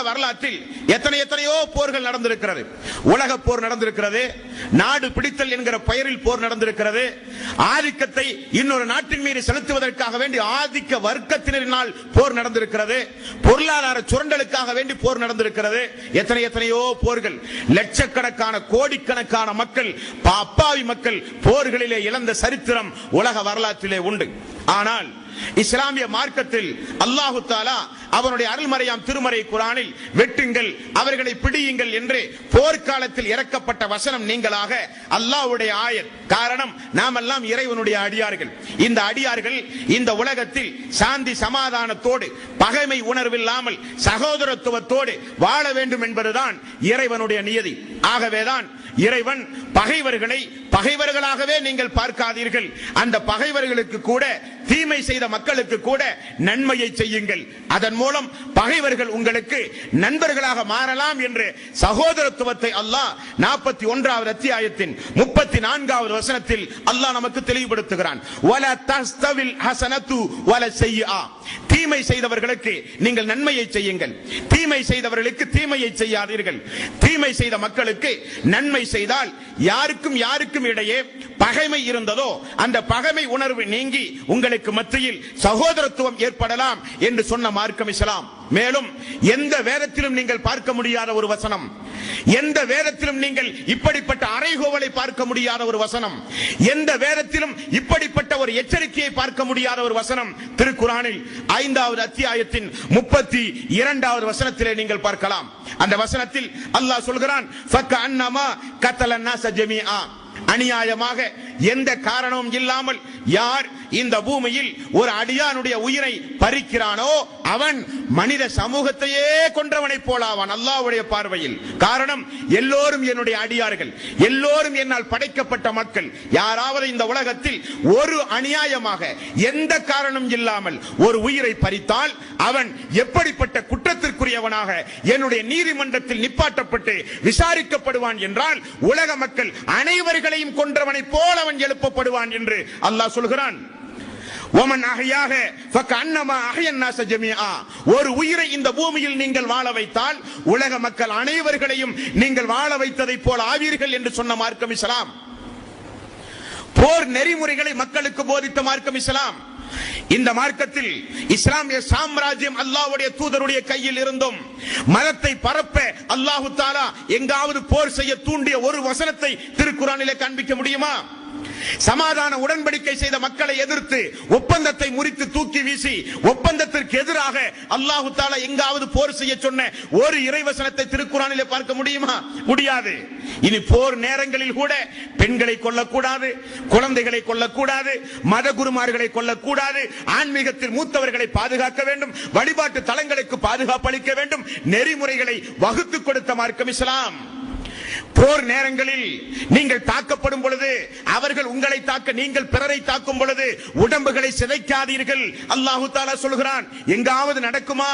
வரலாற்றில் எத்தனையோ போர்கள் நடந்திருக்கிறது. உலக போர் நடந்திருக்கிறது, நாடு பிடித்தல் என்கிற பெயரில் போர் நடந்திருக்கிறது, ஆதிக்கத்தை இன்னொரு நாட்டின் மீது செலுத்துவதற்காக வேண்டி ஆதிக்க வர்க்கத்தினரினால் போர் நடந்திருக்கிறது, பொருளாதார சுரண்டலுக்காக வேண்டி போர் நடந்திருக்கிறது. எத்தனையோ போர்கள், லட்சக்கணக்கான கோடிக்கணக்கான மக்கள், அப்பாவி மக்கள் போர்களிலே இழந்த சரித்திரம் உலக வரலாற்றிலே உண்டு. ஆனால் இஸ்லாமிய மார்க்கத்தில் அல்லாஹு தஆலா அவனுடைய அருள்மறையாம் திருமறை குர்ஆனில் வெட்டுங்கள், அவர்களை பிடியுங்கள் என்று போர்க்காலத்தில் இறக்கப்பட்ட வசனம் நீங்களாக அல்லாஹ்வுடைய ஆயத். காரணம், நாமெல்லாம் இறைவனுடைய அடியார்கள். இந்த அடியார்கள் இந்த உலகத்தில் சாந்தி சமாதானத்தோடு, பகைமை உணர்வில்லாமல் சகோதரத்துவத்தோடு வாழ வேண்டும் என்பதுதான் இறைவனுடைய நியதி. ஆகவேதான் இறைவன் பகைவர்களை பகைவர்களாகவே நீங்கள் பார்க்காதீர்கள், அந்த பகைவர்களுக்கு கூட, தீமை செய்த மக்களுக்கு கூட நன்மையை செய்யுங்கள், அதன் மூலம் பகைவர்கள் உங்களுக்கு நண்பர்களாக மாறலாம் என்று சகோதரத்துவத்தை அல்லாஹ் 41வது அத்தியாயத்தின் 34வது வசனத்தில் அல்லாஹ் நமக்கு தெளிவுபடுத்துகிறான். வலா தஸ்தவில் ஹஸனத்து வல ஸய்யிஆ, தீமை செய்தவர்களுக்கு நீங்கள் நன்மையை செய்யுங்கள், தீமை செய்தவர்களுக்கு தீமையை செய்யாதீர்கள். தீமை செய்த மக்களுக்கு நன்மை செய்தால் யாருக்கும் இடையே பகைமை இருந்ததோ அந்த பகைமை உணர்வு நீங்கி உங்களுக்கு மத்தியில் சகோதரத்துவம் ஏற்படலாம் என்று சொன்ன மார்க்கம் இஸ்லாம். மேலும் எந்த வேதத்திலும் நீங்கள் பார்க்க முடியாத ஒரு வசனம், எந்த வேதத்திலும் நீங்கள் இப்படிப்பட்ட அறைகோவலை பார்க்க முடியாத ஒரு வசனம், எந்த வேதத்திலும் இப்படிப்பட்ட ஒரு எச்சரிக்கையை பார்க்க முடியாத ஒரு வசனம் திருக்குர்ஆனில் 5வது அத்தியாயத்தின் 32வது வசனத்திலே நீங்கள் பார்க்கலாம். அந்த வசனத்தில் அல்லாஹ் சொல்கிறான், ஃபக்கஅன்னமா கத்தலன் நாஸ ஜமீஆ, அநியாயமாக எந்த காரணமும் இல்லாமல் யார் இந்த பூமியில் ஒரு அடியானுடைய உயிரை பறிக்கிறானோ அவன் மனித சமூகத்தையே கொன்றவனை போலாவான் அல்லாஹ்வுடைய பார்வையில். காரணம், எல்லோரும் என்னுடைய அடியார்கள், எல்லோரும் என்னால் படைக்கப்பட்ட மக்கள். யாராவது இந்த உலகத்தில் ஒரு அநியாயமாக எந்த காரணம் இல்லாமல் ஒரு உயிரை பறித்தால் அவன் எப்படிப்பட்ட குற்றத்திற்குரியவனாக என்னுடைய நீதிமன்றத்தில் நிப்பாட்டப்பட்டு விசாரிக்கப்படுவான் என்றால் உலக மக்கள் அனைவர்களையும் கொன்றவனை போல அவன் எழுப்பப்படுவான் என்று அல்லாஹ் சொல்கிறான். வமன் அஹ்யாக ஃபகஅன்னமா அஹ்யன் நாஸ ஜமீஆ, ஒரு உயிரை இந்த பூமியில் நீங்கள் வாழ வைத்தால் உலக மக்கள் அனைவர்களையும் நீங்கள் வாழ வைத்ததை போல ஆவீர்கள் என்று சொன்ன மார்க்கம் இஸ்லாம். போர் நெறிமுறைகளை மக்களுக்கு போதித்த மார்க்கம் இஸ்லாம். இந்த மார்க்கத்தில் இஸ்லாமிய சாம்ராஜ்யம் அல்லாஹ்வுடைய தூதருடைய கையில் இருந்தும் மதத்தை பரப்ப அல்லாஹ் தஆலா எங்காவது போர் செய்ய தூண்டிய ஒரு வசனத்தை திருக்குர்ஆனிலே காண்பிக்க முடியுமா? சமாதான உடன்படிக்கை செய்த மக்களை எதிர்த்து ஒப்பந்தத்தை முறித்து தூக்கி வீசி ஒப்பந்தத்திற்கு எதிராக அல்லாஹ் தஆலா எங்காவது போர் செய்ய சொன்ன ஒரு இறைவசனத்தை திருக்குர்ஆனிலே பார்க்க முடியுமா? முடியாது. இனி போர் நேரங்களில் கூட பெண்களை கொல்லக்கூடாது, குழந்தைகளை கொல்லக்கூடாது, மத குருமார்களை கொல்லக்கூடாது, ஆன்மீகத்தில் மூத்தவர்களை பாதுகாக்க வேண்டும், வழிபாட்டு தலங்களுக்கு பாதுகாப்பு அளிக்க வேண்டும், நெறிமுறைகளை வகுத்து கொடுத்த மார்க்கம் இஸ்லாம். போர் நேரங்களில் நீங்கள் தாக்கப்படும் பொழுது அவர்கள் உங்களை தாக்க, நீங்கள் பிறரை தாக்கும் பொழுது உடம்புகளை சிதைக்காதீர்கள் அல்லாஹ் தஆலா சொல்கிறான். எங்காவது நடக்குமா?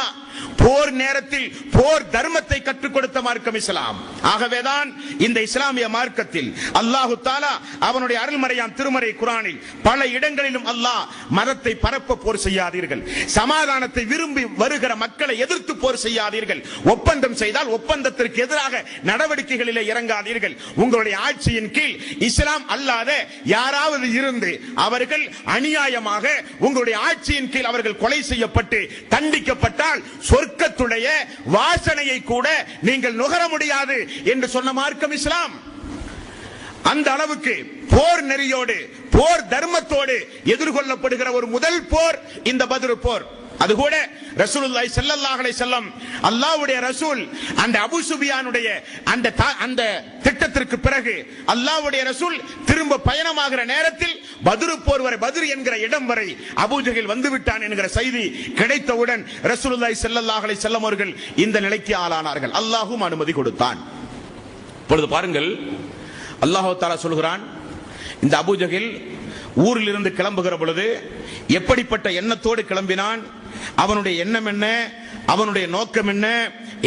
போர் நேரத்தில் போர் தர்மத்தை கற்றுக் கொடுத்த மார்க்கம் இஸ்லாம். ஆகவேதான் இந்த இஸ்லாமிய மார்க்கத்தில் அல்லாஹ் தஆலா அவனுடைய அருள்மறையாம் திருமறை குர்ஆனில் பல இடங்களிலும் அல்லாஹ் மதத்தை பரப்ப போர் செய்யாதீர்கள், சமாதானத்தை விரும்பி வருகிற மக்களை எதிர்த்து போர் செய்யாதீர்கள், ஒப்பந்தம் செய்தால் ஒப்பந்தத்திற்கு எதிராக நடவடிக்கைகளிலே இறங்காதீர்கள், உங்களுடைய ஆட்சியின் கீழ் இஸ்லாம் அல்லாத யாராவது இருந்து அவர்கள் அநியாயமாக உங்களுடைய ஆட்சியின் கீழ் அவர்கள் கொலை செய்யப்பட்டு தண்டிக்கப்பட்டால் சொர்க்கத்துடைய வாசனையை கூட நீங்கள் நுகர முடியாது என்று சொன்ன மார்க்கம் இஸ்லாம். அந்த அளவுக்கு போர் நெறியோடு போர் தர்மத்தோடு எதிர்கொள்ளப்படுகிற ஒரு முதல் போர் இந்த பத்ர் போர். அது கூட ரசூலுல்லாஹி ஸல்லல்லாஹு அலைஹி வஸல்லம் அல்லாஹ்வுடைய ரசூல் அந்த அபூ சுஃபியானுடைய அந்த திட்டத்திற்கு பிறகு அல்லாஹ்வுடைய ரசூல் திரும்ப பயணமாகிற நேரத்தில் பத்ர் போர் வரை, பத்ர் என்கிற இடம் வரை அபூ ஜஹல் வந்து விட்டான் என்கிற செய்தி கிடைத்தவுடன் ரசூலுல்லாஹி ஸல்லல்லாஹு அலைஹி வஸல்லம் அவர்கள் இந்த நிலைக்கு ஆளானார்கள். அல்லாஹ்வும் அனுமதி கொடுத்தான். இப்பொழுது பாருங்கள், அல்லாஹ் தஆலா சொல்கிறான், இந்த அபூ ஜஹல் ஊரில் இருந்து கிளம்புகிற பொழுது எப்படிப்பட்ட எண்ணத்தோடு கிளம்பினான், அவனுடைய எண்ணம் என்ன, அவனுடைய நோக்கம் என்ன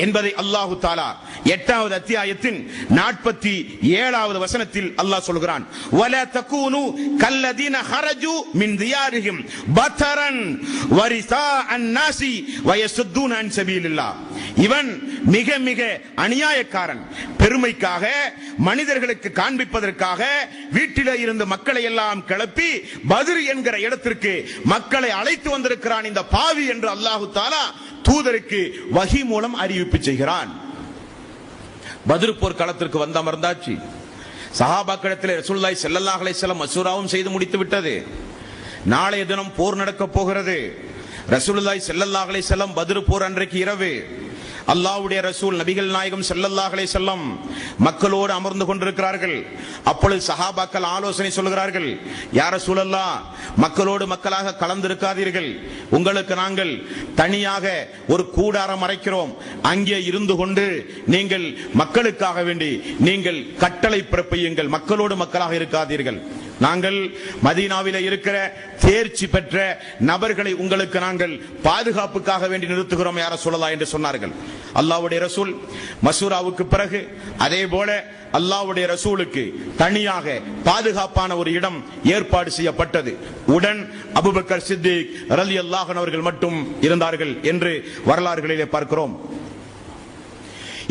என்பதை அல்லாஹு தஆலா 8வது அத்தியாயத்தின் 47வது வசனத்தில் அல்லாஹ் சொல்கிறான். வலா தகூனு கல்லதீன ஹரஜு மின் தியாரிஹிம் பதரன் வரிசாஅன் நாசி வயசுத்தூன அன் சபீலில்லாஹ். இவன் மிக மிக அநியாயக்காரன். பெருமைக்காக, மனிதர்களுக்கு காண்பிப்பதற்காக வீட்டிலே இருந்து மக்களை எல்லாம் கிளப்பி பத்ர் என்கிற இடத்திற்கு மக்களை அழைத்து வந்திருக்கிறான் இந்த பாவி என்று அல்லாஹு தஆலா தூதருக்கு வஹி மூலம் அறிவிப்பு செய்கிறான். பத்ர் போர் களத்திற்கு வந்த அமர்ந்தாச்சு. சஹாபாக்களிடத்தில் ரசூலுல்லாஹி ஸல்லல்லாஹு அலைஹி வஸல்லம் மசூராவும் செய்து முடித்து விட்டது. நாளைய தினம் போர் நடக்க போகிறது. ரசூலுல்லாஹி ஸல்லல்லாஹு அலைஹி வஸல்லம் பத்ர் போர் அன்றைக்கு இரவு அல்லாஹ்வுடைய ரசூல் நபிகள் நாயகம் ஸல்லல்லாஹு அலைஹி வஸல்லம் மக்களோடு அமர்ந்து கொண்டிருக்கிறார்கள். அப்பொழுது சஹாபாக்கள் ஆலோசனை சொல்கிறார்கள், யா ரசூலல்லாஹ், மக்களோடு மக்களாக கலந்திருக்காதீர்கள், உங்களுக்கு நாங்கள் தனியாக ஒரு கூடாரம் அறைக்கிறோம், அங்கே இருந்து கொண்டு நீங்கள் மக்களுக்காக வேண்டி நீங்கள் கட்டளை பிறப்பியுங்கள், மக்களோடு மக்களாக இருக்காதீர்கள். நாங்கள் மதீனாவிலே இருக்கிற தேர்ச்சி பெற்ற நபர்களை உங்களுக்கு நாங்கள் பாதுகாப்புக்காக வேண்டி நிறுத்துகிறோம் யா ரசூலல்லாஹ் என்று சொன்னார்கள். அல்லாஹ்வுடைய ரசூல் மசூராவுக்கு பிறகு அதே போல அல்லாஹ்வுடைய ரசூலுக்கு தனியாக பாதுகாப்பான ஒரு இடம் ஏற்பாடு செய்யப்பட்டது. உடன் அபூபக்கர் சித்திக் ரலியல்லாஹு அன்ஹு அவர்கள் மட்டும் இருந்தார்கள் என்று வரலாறுகளிலே பார்க்கிறோம்.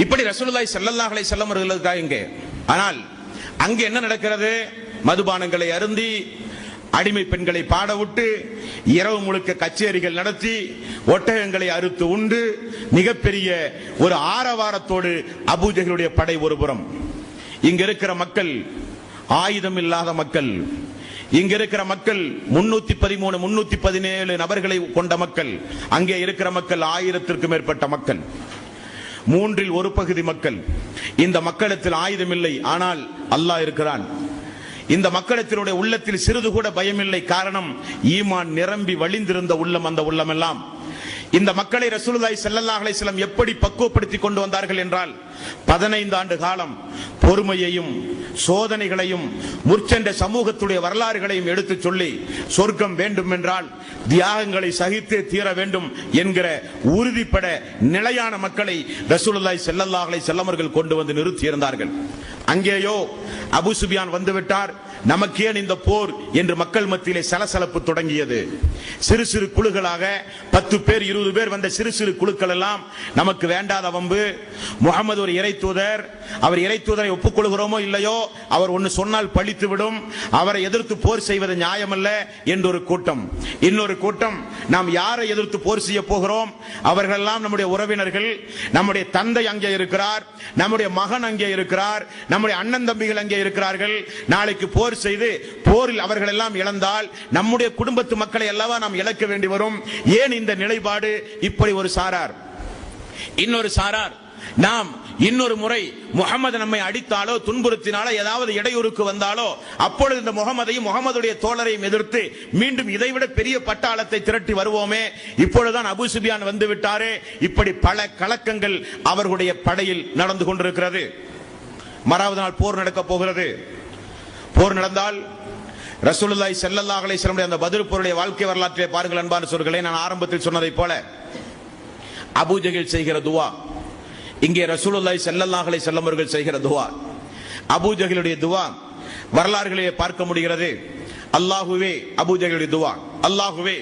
இப்படி ரசூலுல்லாஹி ஸல்லல்லாஹு அலைஹி வஸல்லம் அவர்களுக்காக இங்கே, ஆனால் அங்கே என்ன நடக்கிறது? மதுபானங்களை அருந்தி அடிமை பெண்களை பாட விட்டு இரவு முழுக்க கச்சேரிகள் நடத்தி ஒட்டகங்களை அறுத்து உண்டு மிகப்பெரிய ஒரு ஆரவாரத்தோடு அபூஜஹலுடைய படை ஒருபுறம். இங்க இருக்கிற மக்கள் ஆயுதம் இல்லாத மக்கள், இங்க இருக்கிற மக்கள் 313 317 நபர்களை கொண்ட மக்கள், அங்கே இருக்கிற மக்கள் 1000த்திற்கும் மேற்பட்ட மக்கள், 3 1 பகுதி மக்கள். இந்த மக்களிடத்தில் ஆயுதம் இல்லை, ஆனால் அல்லாஹ் இருக்கிறான். இந்த மக்களிடத்தினுடைய உள்ளத்தில் சிறிது கூட பயமில்லை. காரணம், ஈமான் நிரம்பி வழிந்திருந்த உள்ளம் அந்த உள்ளம் எல்லாம். இந்த மக்களை ரசூலுல்லாஹி ஸல்லல்லாஹு அலைஹி வஸல்லம் எப்படி பக்குவப்படுத்தி கொண்டு வந்தார்கள் என்றால் 15 ஆண்டு காலம் பொறுமையையும் சோதனைகளையும் முற்சென்ற சமூகத்துடைய வரலாறுகளையும் எடுத்து சொல்லி சொர்க்கம் வேண்டும் என்றால் தியாகங்களை சகித்தே தீர வேண்டும் என்கிற உறுதிப்பட நிலையான மக்களை ரசூலுல்லாஹி ஸல்லல்லாஹு அலைஹி வஸல்லம் அவர்கள் கொண்டு வந்து நிறுத்தியிருந்தார்கள். அங்கேயோ அபூ சுஃபியான் வந்துவிட்டார், நமக்கேன் இந்த போர் என்று மக்கள் மத்தியிலே சலசலப்பு தொடங்கியது. சிறு சிறு குழுக்களாக 10 பேர் 20 பேர் வந்த சிறு சிறு குழுக்கள் எல்லாம் நமக்கு வேண்டாத வம்பு, முகமது ஒரு இறை தூதர், அவர் இறை தூதரை ஒப்புக்கொள்கிறோமோ இல்லையோ அவர் ஒன்னு சொன்னால் பழித்து விடும், அவரை எதிர்த்து போர் செய்வது நியாயமல்ல என்று ஒரு கூட்டம். இன்னொரு கூட்டம், நாம் யாரை எதிர்த்து போர் செய்ய போகிறோம், அவர்கள் எல்லாம் நம்முடைய உறவினர்கள், நம்முடைய தந்தை அங்கே இருக்கிறார், நம்முடைய மகன் அங்கே இருக்கிறார், நம்முடைய அண்ணன் தம்பிகள் அங்கே இருக்கிறார்கள், நாளைக்கு போர் செய்து போரில் அவர்கள் எல்லாம் இழந்தால் நம்முடைய குடும்பத்து மக்களை அல்லவா நாம் இழக்க வேண்டி வரும். ஏன் இந்த நிலைப்பாடு? இப்படி ஒரு சாரார். இன்னொரு சாரார், நாம் இன்னொரு முறை முகமது நம்மை அடித்தாலோ துன்புறுத்தினாலோ ஏதாவது இடையூறுக்கு வந்தாலோ அப்பொழுது இந்த முகமதையும் முகமதுடைய தோழரையும் எதிர்த்து மீண்டும் இதைவிட பெரிய பட்டாளத்தை திரட்டி வருவோமே, இப்பொழுதுதான் அபூ சுஃபியான் வந்து விட்டாரே. இப்படி பல கலக்கங்கள் அவர்களுடைய படையில் நடந்து கொண்டிருக்கிறது. மறாவது நாள் போர் நடக்க போகிறது. போர் நடந்தால் ரசூலுல்லாஹி ஸல்லல்லாஹு அலைஹி வஸல்லம் அந்த பத்ர் போருடைய வாழ்க்கை வரலாற்றிலே பாருங்கள் அன்பான சகோதரர்களே, நான் ஆரம்பத்தில் சொன்னதைப் போல அபூ ஜஹல் செய்கிற துஆ, இங்கே ரசூலுல்லாஹி ஸல்லல்லாஹு அலைஹி வஸல்லம் அவர்கள் செய்கிற துஆ, அபூ ஜஹலுடைய துஆ வரலாறுகளிலே பார்க்க முடிகிறது. அல்லாஹ்வே, அபூ ஜஹலுடைய துஆ, அல்லாஹ்வே,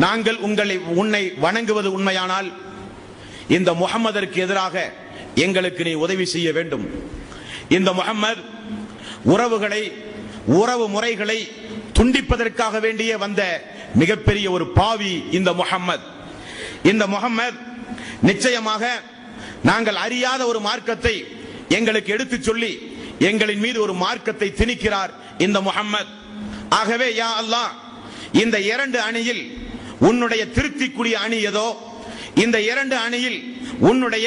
நாங்கள் உன்னை வணங்குவது உண்மையானால் இந்த முஹம்மதிற்கு எதிராக எங்களுக்கு நீ உதவி செய்ய வேண்டும். இந்த முஹம்மது உறவு முறைகளை துண்டிப்பதற்காக வேண்டிய வந்த மிகப்பெரிய ஒரு பாவி இந்த முஹம்மது. இந்த முஹம்மது நிச்சயமாக நாங்கள் அறியாத ஒரு மார்க்கத்தை எங்களுக்கு எடுத்து சொல்லி எங்களின் மீது ஒரு மார்க்கத்தை திணிக்கிறார் இந்த முஹம்மது. ஆகவே யா அல்லாஹ், இந்த 2 அணியில் உன்னுடைய திருப்திக்குரிய அணி ஏதோ, இந்த 2 அணியில் உன்னுடைய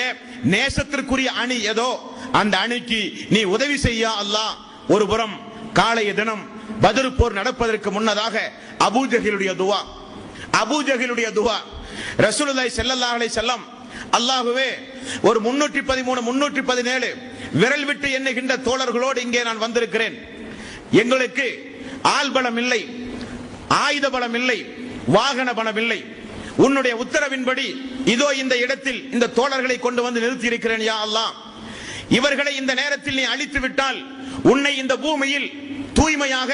நேசத்திற்குரிய அணி ஏதோ, அந்த அணிக்கு நீ உதவி செய்ய அல்லாஹ். ஒரு புறம் காலைய தினம் பத்ர் போர் நடப்பதற்கு முன்னதாக அபூ ஜஹலுடைய துஆ, அபூ ஜஹலுடைய துஆ, ரசூலுல்லாஹி ஸல்லல்லாஹு அலைஹி வஸல்லம், அல்லாஹ்வே, ஒரு 313 317 விரல் விட்டு எண்ணுகின்ற தோழர்களோடு இங்கே நான் வந்திருக்கிறேன். எங்களுக்கு ஆள் பலம் இல்லை, ஆயுத பலம் இல்லை, வாகன பலம் இல்லை. உன்னுடைய உத்தரவின்படி இதோ இந்த இடத்தில் இந்த தோழர்களை கொண்டு வந்து நிறுத்தி இருக்கிறேன் யா அல்லாஹ். இவர்களை இந்த நேரத்தில் நீ அழித்து விட்டால் உன்னை இந்த பூமியில் தூய்மையாக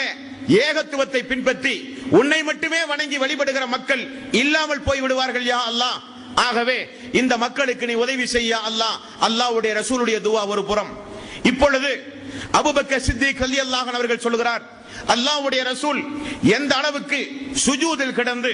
ஏகத்துவத்தை பின்பற்றி உன்னை மட்டுமே வணங்கி வழிபடுகிற மக்கள் இல்லாமல் போய் விடுவார்கள் யா அல்லாஹ். ஆகவே இந்த மக்களுக்கு நீ உதவி செய்ய அல்லாஹ். அல்லாஹ்வுடைய ரசூலுடைய துஆ ஒரு புறம். இப்பொழுது அபூபக்கர் சித்திக் ரலியல்லாஹு அன்ஹு அவர்கள் சொல்கிறார், அல்லாஹ்வுடைய ரசூல் எந்த அளவுக்கு சுஜூதில் கிடந்து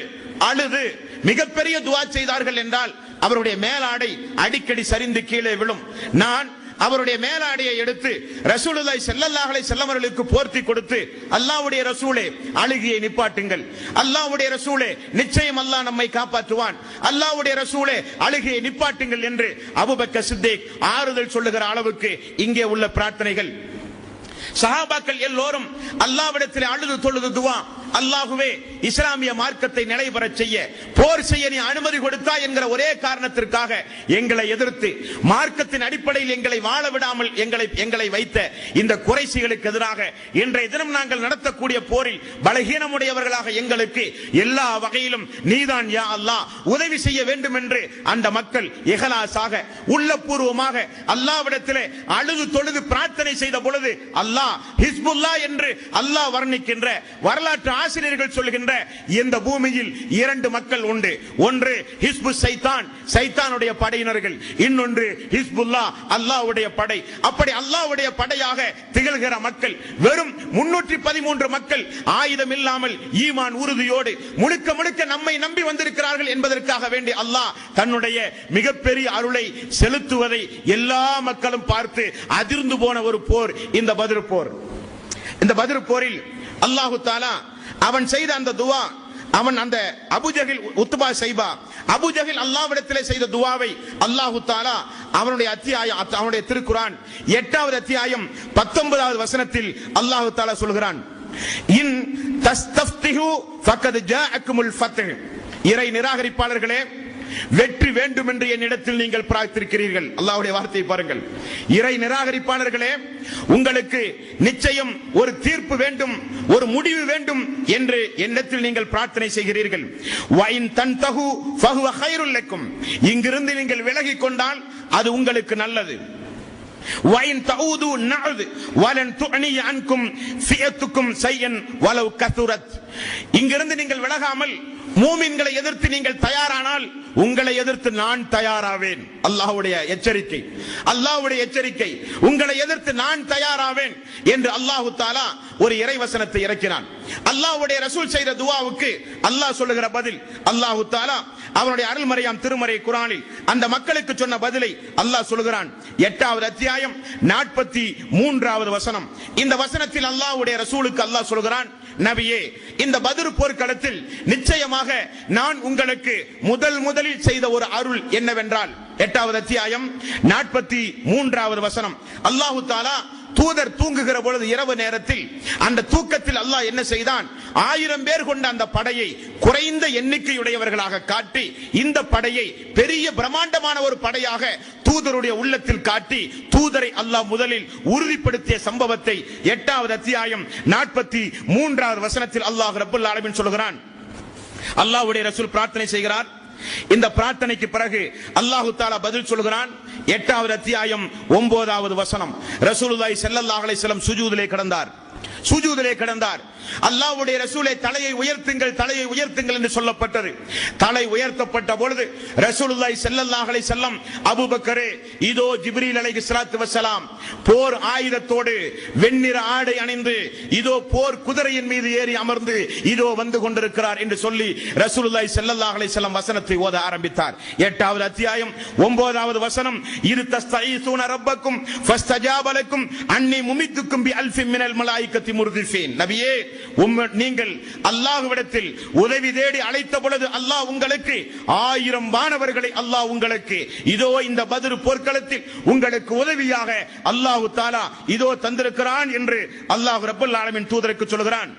அழுது மிகப்பெரிய துஆ செய்தார்கள் என்றால் அவருடைய மேலாடை அடிக்கடி சரிந்து கீழே விழும். நான் அவருடைய மேலாடையை எடுத்து ரசூலுல்லாஹி ஸல்லல்லாஹு அலைஹி வஸல்லம் அவர்களுக்கு போர்த்தி கொடுத்து, அல்லாஹ்வுடைய ரசூலே அழுகையை நிப்பாட்டுங்கள், அல்லாஹ்வுடைய ரசூலே நிச்சயம் அல்லாஹ் நம்மை காப்பாற்றுவான், அல்லாஹ்வுடைய ரசூலே அழுகையை நிப்பாட்டுங்கள் என்று அபூபக்கர் சித்திக் ஆறுதல் சொல்லுகிற அளவுக்கு இங்கே உள்ள பிரார்த்தனைகள். சஹாபாக்கள் எல்லோரும் அல்லாஹ்விடத்தில் அழுது தொழுது துஆ, அல்லாஹ்வே இஸ்லாமிய மார்க்கத்தை நிலைபெறச் செய்ய போர் செய்ய நீ அனுமதி கொடுத்தாய் என்கிற ஒரே காரணத்திற்காக எங்களை எதிர்த்து மார்க்கத்தின் அடிப்படையில் எங்களை வாழ விடாமல் எங்களை வைத்த இந்த குறைசிகளுக்கு எதிராக இன்றைய தினம் நாங்கள் நடத்தக்கூடிய போரில் பலகீனமுடையவர்களாக எங்களுக்கு எல்லா வகையிலும் நீதான் யா அல்லாஹ் உதவி செய்ய வேண்டும் என்று அந்த மக்கள் இஹ்லாஸாக உள்ளபூர்வமாக அல்லாஹ்விடத்திலே அழுது தொழுது பிரார்த்தனை செய்த பொழுது அல்லாஹ் ஹிஸ்புல்லா என்று அல்லாஹ் வர்ணிக்கின்ற வரலாற்று ஆசிரியர்கள் சொல்கின்ற இந்த பூமியில் இரண்டு மக்கள் உண்டு. ஒன்று ஹிஸ்பு சைத்தான், சைத்தானுடைய படையினர்கள், இன்னொன்று ஹிஸ்புல்லா அல்லாஹ்வுடைய படை. அப்படி அல்லாஹ்வுடைய படையாக திகழ்கிற மக்கள் வெறும் 313 மக்கள் ஆயுதம் இல்லாமல் ஈமான் உறுதியோடு முழுக்க முழுக்க நம்மை நம்பி வந்திருக்கிறார்கள் என்பதற்காக வேண்டி அல்லாஹ் தன்னுடைய மிகப்பெரிய அருளை செலுத்துவதை எல்லா மக்களும் பார்த்து அதிர்ந்து போன ஒரு போர் இந்த பத்ர் போர். இந்த பத்ர் போரில் அல்லாஹு தஆலா அவன் செய்த அந்த துஆ, அவன் அந்த அபூஜஹில் உத்பா ஷைபா அபூஜஹில் அல்லாஹ்விடத்திலே செய்த துஆவை அல்லாஹு தஆலா அவனுடைய அத்தியாயம், அவனுடைய திருக்குர்ஆன் 8வது அத்தியாயம் 19வது வசனத்தில் அல்லாஹு தஆலா சொல்கிறான், இன் தஸ்தஃப்திஹு ஃபக்கத் ஜாஅக்குமுல் ஃபத்ஹ். இறை நிராகரிப்பாளர்களே, வெற்றி வேண்டும் என்று என்னிடத்தில் நீங்கள் பிரார்த்திக்கிறீர்கள். அல்லாஹ்வுடைய வார்த்தையை பாருங்கள். இறை நிராகரிப்பாளர்களே, உங்களுக்கு நிச்சயம் ஒரு தீர்ப்பு வேண்டும், ஒரு முடிவு வேண்டும் என்று என்னிடத்தில் நீங்கள் பிரார்த்தனை செய்கிறீர்கள். வஇன் தன்தஹு ஃபஹுவ கைருல் லக்கும். இங்கிருந்து நீங்கள் விலகிக் கொண்டால் அது உங்களுக்கு நல்லது. வஇன் தஊது நஅது வலன் துஅனி அன்கும் ஃபியத்துக்கும் ஷையன் வலவ் கஸரத். இங்கிருந்து நீங்கள் விலகாமல் மூமின்களை எதிர்த்து நீங்கள் தயாரானால் உங்களை எதிர்த்து நான் தயாராவேன். அல்லாஹ்வுடைய எச்சரிக்கை, அல்லாஹ்வுடைய எச்சரிக்கை. உங்களை எதிர்த்து நான் தயாராவேன் என்று அல்லாஹு தஆலா ஒரு இறைவசனத்தை இறக்கினான். அல்லாஹ்வுடைய ரசூல் செய்த துஆவுக்கு அல்லாஹ் சொல்லுகிற பதில், அல்லாஹு தஆலா அவனுடைய அருள்மறையாம் திருமறை குர்ஆனில் அந்த மக்களுக்கு சொன்ன பதிலை அல்லாஹ் சொல்கிறான். 8வது அத்தியாயம் 43வது வசனம். இந்த வசனத்தில் அல்லாஹ்வுடைய ரசூலுக்கு அல்லாஹ் சொல்கிறான், நபியே, இந்த பத்ர் போர்க்களத்தில் நிச்சயமாக நான் உங்களுக்கு முதலில் செய்த ஒரு அருள் என்னவென்றால், 8வது அத்தியாயம் 43வது வசனம். அல்லாஹு தஆலா தூதர் தூங்குகிற பொழுது இரவு நேரத்தில் அந்த தூக்கத்தில் அல்லாஹ் என்ன செய்தான், 1000 பேர் கொண்ட அந்த படையை குறைந்த எண்ணிக்கையுடையவர்களாக காட்டி இந்த படையை பெரிய பிரம்மாண்டமான ஒரு படையாக தூதருடைய உள்ளத்தில் காட்டி தூதரை அல்லாஹ் முதலில் உறுதிப்படுத்திய சம்பவத்தை 8வது அத்தியாயம் 43வது வசனத்தில் அல்லாஹ் ரப்பல் ஆலமீன் சொல்கிறான். அல்லாஹ்வுடைய ரசூல் பிரார்த்தனை செய்கிறார். இந்த பிரார்த்தனைக்கு பிறகு அல்லாஹு தஆலா பதில் சொல்கிறான். 8வது அத்தியாயம் 9வது வசனம். ரசூலுல்லாஹி ஸல்லல்லாஹு அலைஹி வஸல்லம் சுஜூதிலே கிடந்தார். அல்லாஹ்வுடைய ரசூலே தலையை உயர்த்துங்கள், தலையை உயர்த்துங்கள் என்று சொல்லப்பட்டது. தலை உயர்த்தப்பட்ட பொழுது ரசூலுல்லாஹி ஸல்லல்லாஹு அலைஹி வஸல்லம், அபூபக்கரே, இதோ ஜிப்ரீல் அலைஹிஸ்ஸலாத்து வஸ்ஸலாம் போர் ஆயுதத்தோடு வெண்ணிற ஆடை அணிந்து இதோ போர் குதிரையின் மீது ஏறி அமர்ந்து இதோ வந்து கொண்டிருக்கிறார் என்று சொல்லி ரசூலுல்லாஹி ஸல்லல்லாஹு அலைஹி வஸல்லம் வசனத்தை ஓத ஆரம்பித்தார். 8வது அத்தியாயம் 9வது வசனம். இது தஸ்தஈஸூன ரப்பக்கும் ஃபஸ்தஜாப லக்கும் அன்னி முமித்துக்கும் பி அல்ஃபின் மினல் மலாயிகத்தி முர்திஃபீன். நபியே, நீங்கள் அல்லாஹ்விடத்தில் உதவி தேடி அழைத்த பொழுது அல்லாஹ் உங்களுக்கு 1000 வானவர்களை அல்லாஹ் உங்களுக்கு இதோ இந்த பத்ர் போர்க்களத்தில் உங்களுக்கு உதவியாக அல்லாஹ் தஆலா இதோ தந்திருக்கிறான் என்று அல்லாஹ் ரப்பல் ஆலமீன் தூதருக்கு சொல்கிறான்.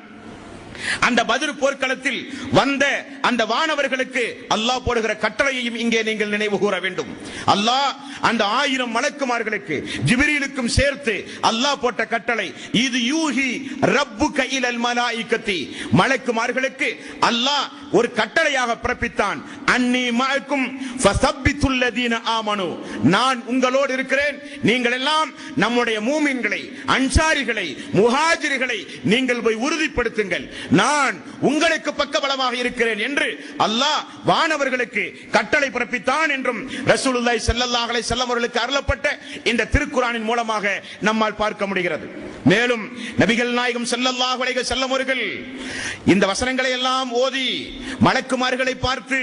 அந்த பத்ர் போர்க்களத்தில் வந்த அந்த வானவர்களுக்கு அல்லாஹ் போடுகிற கட்டளையையும் இங்கே நீங்கள் நினைவு கூற வேண்டும். அல்லாஹ் அந்த 1000 மலக்குமார்களுக்கு ஜிப்ரீலுக்கும் சேர்த்து அல்லாஹ் போட்ட கட்டளை, இது யூஹி ரப்புக இலல் மலாயிகத்தி, மலக்குமார்களுக்கு அல்லாஹ் ஒரு கட்டளையாக பிறப்பித்தான். அன்னி மஅக்கும் ஃபஸப்பித்துல் லதீன ஆமனு, நான் உங்களோடு இருக்கிறேன், நீங்கள் எல்லாம் நம்முடைய மூமின்களை, அன்சாரிகளை, முஹாஜிர்களை நீங்கள் போய் உறுதிப்படுத்துங்கள், நான் உங்களுக்கு பக்கபலமாக இருக்கிறேன் என்று அல்லாஹ் வானவர்களுக்கு கட்டளை பிறப்பித்தான் என்றும் ரசூலுல்லாஹி ஸல்லல்லாஹு அலைஹி வஸல்லம் அவர்களுக்கு அருளப்பட்ட இந்த திருக்குர்ஆனின் மூலமாக நம்மால் பார்க்க முடிகிறது. மேலும் நபிகள் நாயகம் ஸல்லல்லாஹு அலைஹி வஸல்லம் அவர்கள் இந்த வசனங்களை எல்லாம் ஓதி மலக்குமார்களை பார்த்து,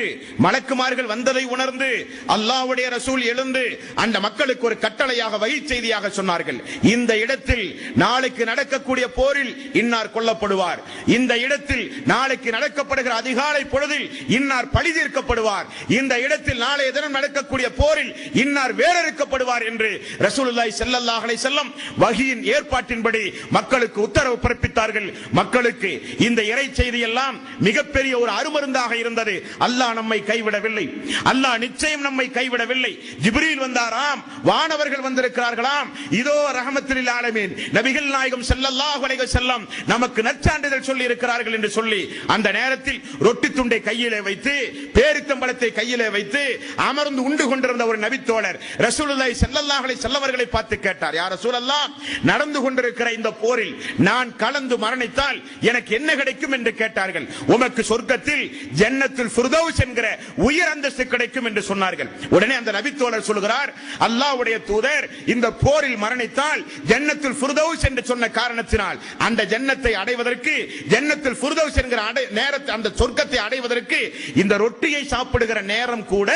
மலக்குமார்கள் வந்ததை உணர்ந்து அல்லாஹ்வுடைய ரசூல் எழுந்து அந்த மக்களுக்கு ஒரு கட்டளையாக வகை செய்தியாக சொன்னார்கள். இந்த இடத்தில் நாளைக்கு நடக்கக்கூடிய போரில் இன்னார் கொல்லப்படுவார், இந்த இடத்தில் நாளைக்கு நடக்கப்படுகிற அதிகாலை பொழுதில் இன்னார் பழி தீர்க்கப்படுவார், இந்த இடத்தில் நாளைய தினம் நடக்கக்கூடிய போரில் இன்னார் வேறறுக்கப்படுவார் என்று ரசூலுல்லாஹி ஸல்லல்லாஹு அலைஹி வஸல்லம் வஹீயின் ஏற்பாட்டின்படி மக்களுக்கு உத்தரவு பிறப்பித்தார்கள். மக்களுக்கு இந்த இறை செய்தி எல்லாம் மிகப்பெரிய ஒரு அருமருந்தாக இருந்தது. அல்லாஹ் நம்மை கைவிடவில்லை, அல்லாஹ் நிச்சயம் நம்மை கைவிடவில்லை. ஜிப்ரீல் வந்தாராம், வானவர்கள் வந்திருக்கிறார்களாம், இதோ ரஹமத்துல் லில் ஆலமீன் நபிகள் நாயகம் ஸல்லல்லாஹு அலைஹி வஸல்லம் நமக்கு நற்சான்றிதழ் சொல்லி இருக்கிறார்கள் என்று சொல்லி அந்த நேரத்தில் ரொட்டி துண்டை கையிலே வைத்து, பேரித்தம்பழத்தை கையிலே வைத்து அமர்ந்து உண்டு கொண்டிருந்த ஒரு நபித்தோழர் ரசூலுல்லாஹி ஸல்லல்லாஹு அலைஹி வஸல்லம் அவர்களை பார்த்து கேட்டார், யா ரசூலல்லாஹ், நடந்து கொண்டிருக்கிற இந்த போரில் நான் கலந்து மரணித்தால் எனக்கு என்ன கிடைக்கும் என்று கேட்டார்கள். உமக்கு சொர்க்கத்தில் ஜன்னத்துல் ஃபிர்தௌஸ் என்கிற உயர் அந்தஸ்து கிடைக்கும் என்று சொன்னார்கள். உடனே அந்த நபித்தோழர் சொல்கிறார், அல்லாஹ்வுடைய தூதர் இந்த போரில் மரணித்தால் ஜன்னத்துல் ஃபிர்தௌஸ் என்று சொன்ன காரணத்தினால் அந்த ஜன்னத்தை அடைவதற்கு, ஜன்னத்துல் ஃபிர்தௌஸ் என்கிற நேரத்தை, அந்த சொர்க்கத்தை அடைவதற்கு இந்த ரொட்டியை சாப்பிடுகிற நேரம் கூட